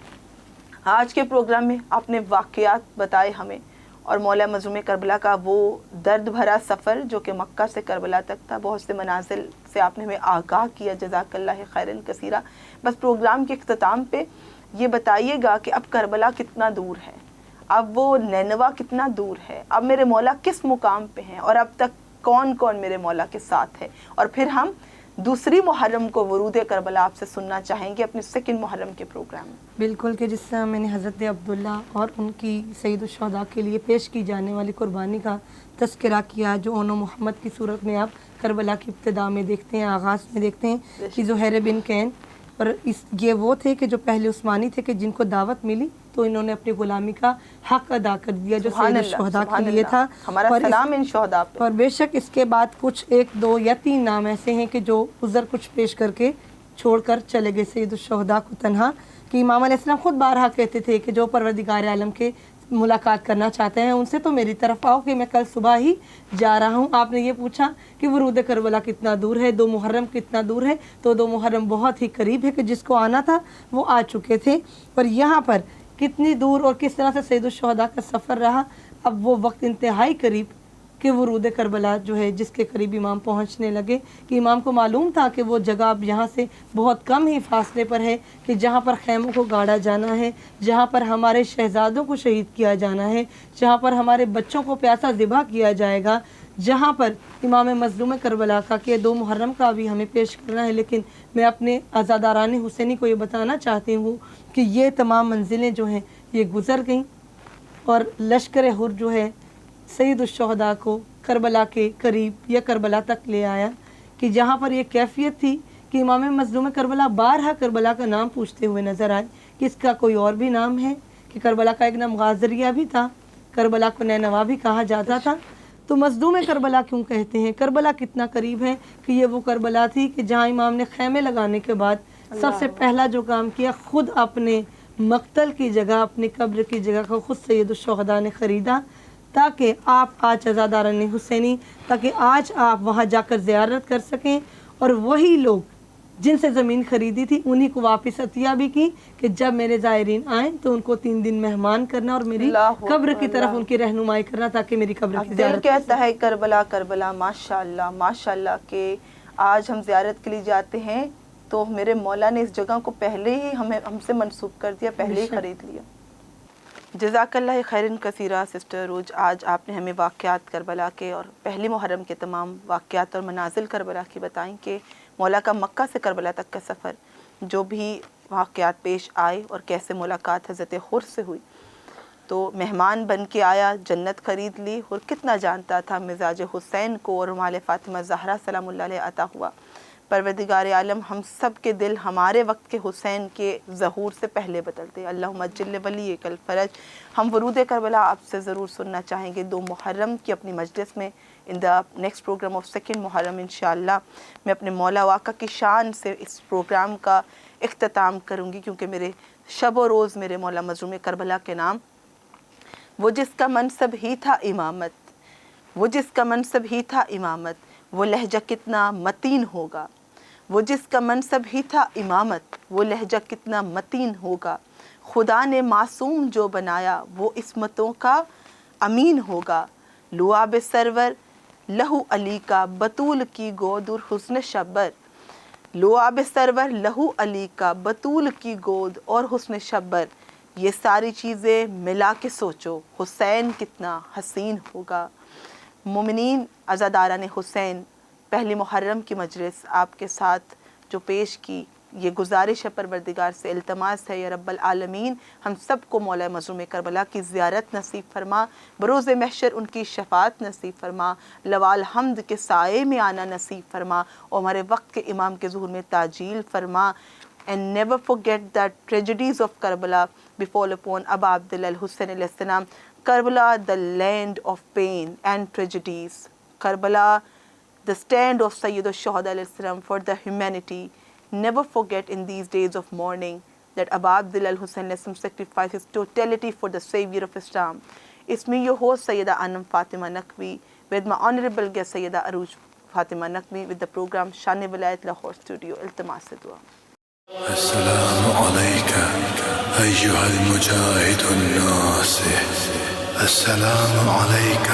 آج کے پروگرام میں آپ نے واقعات بتائے ہمیں، اور مولا مظلوم کربلا کا وہ درد بھرا سفر جو کہ مکہ سے کربلا تک تھا، بہت سے منازل سے آپ نے ہمیں آگاہ کیا، جزاک اللہ خیراً کثیرہ۔ بس پروگرام کے اختتام پہ یہ بتائیے گا کہ اب کربلا کتنا دور ہے، اب وہ نینوا کتنا دور ہے، اب میرے مولا کس مقام پہ ہیں، اور اب تک کون کون میرے مولا کے ساتھ ہے، اور پھر ہم دوسری محرم کو ورود کربلا آپ سے سننا چاہیں گے اپنے سیکنڈ محرم کے پروگرام میں۔ بالکل، کہ جس طرح میں نے حضرت عبداللہ اور ان کی سید الشہداء کے لیے پیش کی جانے والی قربانی کا تذکرہ کیا، جو اون محمد کی صورت میں آپ کربلا کی ابتدا میں دیکھتے ہیں، آغاز میں دیکھتے ہیں کہ زہیر بن کین، اور یہ وہ تھے کہ جو پہلے عثمانی تھے کہ جن کو دعوت ملی تو انہوں نے اپنی غلامی کا حق ادا کر دیا جو سید الشہداء کے لیے تھا۔ ہمارا سلام ان شہداء پہ۔ اور بے شک اس کے بعد کچھ 1 2 یا 3 نام ایسے ہیں کہ جو عذر کچھ پیش کر کے چھوڑ کر چلے گئے سید الشہداء کو تنہا، کہ امام علیہ السلام خود بارہا کہتے تھے کہ جو پروردگار عالم کے ملاقات کرنا چاہتے ہیں ان سے تو میری طرف آؤ کہ میں کل صبح ہی جا رہا ہوں۔ آپ نے یہ پوچھا کہ ورود کربلا کتنا دور ہے، 2 محرم کتنا دور ہے، تو 2 محرم بہت ہی قریب ہے کہ جس کو آنا تھا وہ آ چکے تھے۔ اور یہاں پر کتنی دور اور کس طرح سے سید الشہداء کا سفر رہا، اب وہ وقت انتہائی قریب کہ ورود کربلا جو ہے جس کے قریب امام پہنچنے لگے، کہ امام کو معلوم تھا کہ وہ جگہ اب یہاں سے بہت کم ہی فاصلے پر ہے، کہ جہاں پر خیموں کو گاڑا جانا ہے، جہاں پر ہمارے شہزادوں کو شہید کیا جانا ہے، جہاں پر ہمارے بچوں کو پیاسا ذبح کیا جائے گا، جہاں پر امام مظلوم کربلا کا کہ 2 محرم کا بھی ہمیں پیش کرنا ہے۔ لیکن میں اپنے عزاداران حسینی کو یہ بتانا چاہتی ہوں کہ یہ تمام منزلیں جو ہیں یہ گزر گئیں، اور لشکر حر جو ہے سید الشہداء کو کربلا کے قریب یا کربلا تک لے آیا، کہ جہاں پر یہ کیفیت تھی کہ امام مظلوم کربلا بارہا کربلا کا نام پوچھتے ہوئے نظر آئے کہ اس کا کوئی اور بھی نام ہے، کہ کربلا کا ایک نام غازریہ بھی تھا، کربلا کو نینوا بھی کہا جاتا تھا، تو مظلوم کربلا کیوں کہتے ہیں؟ کربلا کتنا قریب ہے کہ یہ وہ کربلا تھی کہ جہاں امام نے خیمے لگانے کے بعد سب سے پہلا جو کام کیا، خود اپنے مقتل کی جگہ، اپنی قبر کی جگہ کو خود سید الشہداء نے خریدا، تاکہ آپ آج عزاداران حسینی، تاکہ آج آپ وہاں جا کر زیارت کر سکیں، اور وہی لوگ جن سے زمین خریدی تھی انہی کو واپس عطیہ بھی کی، کہ جب میرے زائرین آئیں تو ان کو 3 دن مہمان کرنا اور میری قبر کی طرف ان کی رہنمائی کرنا، تاکہ میری قبر کی زیارت۔ دل کہتا ہے کربلا کربلا، ماشاءاللہ ماشاءاللہ، کہ آج ہم زیارت کے لیے جاتے ہیں تو میرے مولا نے اس جگہ کو پہلے ہی ہم سے منسوب کر دیا، پہلے ہی خرید لیا۔ جزاک اللہ خیراً کثیرہ سسٹر روج، آج آپ نے ہمیں واقعات کربلا کے اور پہلی محرم کے تمام واقعات اور منازل کربلا کی بتائیں، کہ مولا کا مکہ سے کربلا تک کا سفر، جو بھی واقعات پیش آئے اور کیسے ملاقات حضرت حر سے ہوئی۔ تو مہمان بن کے آیا، جنت خرید لی، اور کتنا جانتا تھا مزاج حسین کو، اور مال فاطمہ زہرا سلام اللہ علیہ عطا ہوا۔ پروردگار عالم ہم سب کے دل ہمارے وقت کے حسین کے ظہور سے پہلے بدلتے۔ اللہم اجل ولی کل فرج۔ ہم ورود کربلا آپ سے ضرور سننا چاہیں گے 2 محرم کی اپنی مجلس میں، ان دا نیکسٹ پروگرام آف 2 محرم انشاءاللہ۔ میں اپنے مولا واقع کی شان سے اس پروگرام کا اختتام کروں گی، کیونکہ میرے شب و روز میرے مولا مظلوم کربلا کے نام، وہ جس کا منصب ہی تھا امامت، وہ جس کا منصب ہی تھا امامت، وہ لہجہ کتنا متین ہوگا، وہ جس کا منصب ہی تھا امامت، وہ لہجہ کتنا متین ہوگا، خدا نے معصوم جو بنایا وہ عصمتوں کا امین ہوگا، لعاب سرور لہو علی کا بطول کی گود اور حسن شبر، لعاب سرور لہو علی کا بطول کی گود اور حسن شبر، یہ ساری چیزیں ملا کے سوچو حسین کتنا حسین ہوگا۔ مومنین عزاداران حسین، پہلی محرم کی مجلس آپ کے ساتھ جو پیش کی، یہ گزارش ہے پروردگار سے، التماس ہے یا رب العالمین ہم سب کو مولا مظلوم کربلا کی زیارت نصیب فرما، بروز محشر ان کی شفاعت نصیب فرما، لوال حمد کے سائے میں آنا نصیب فرما، اور ہمارے وقت کے امام کے ظہور میں تعجیل فرما۔ And never forget that tragedies of Karbala befall upon Aba Abdullah al-Hussein alayhi salam. Karbala, the land of pain and tragedies. Karbala, the stand of Sayyid al-Shuhada alayhi salam for the humanity. Never forget in these days of mourning that Aba Abdullah al-Hussein alayhi salam sacrificed his totality for the savior of Islam. It's me, your host, Sayyida Anam Fatima Naqvi, with my honorable guest, Sayyida Aruj Fatima Naqvi, with the program Shan-e Wilayat Lahore Studio. Iltimas se dua. السلام عليك أيها المجاهد الناصح السلام عليك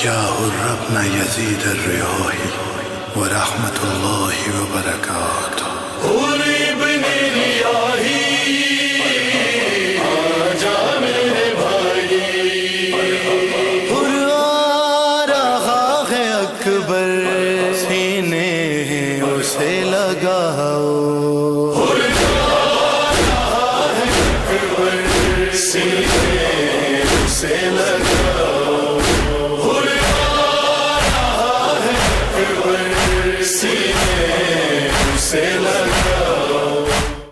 يا هر ابن يزيد الرياحي ورحمة الله وبركاته. هر ابن رياحی آجا میرے بھائی، ہر آ رہا ہے اکبر سینے اسے لگاؤ، ہر آ رہا ہے اکبر سینے اسے لگاؤ.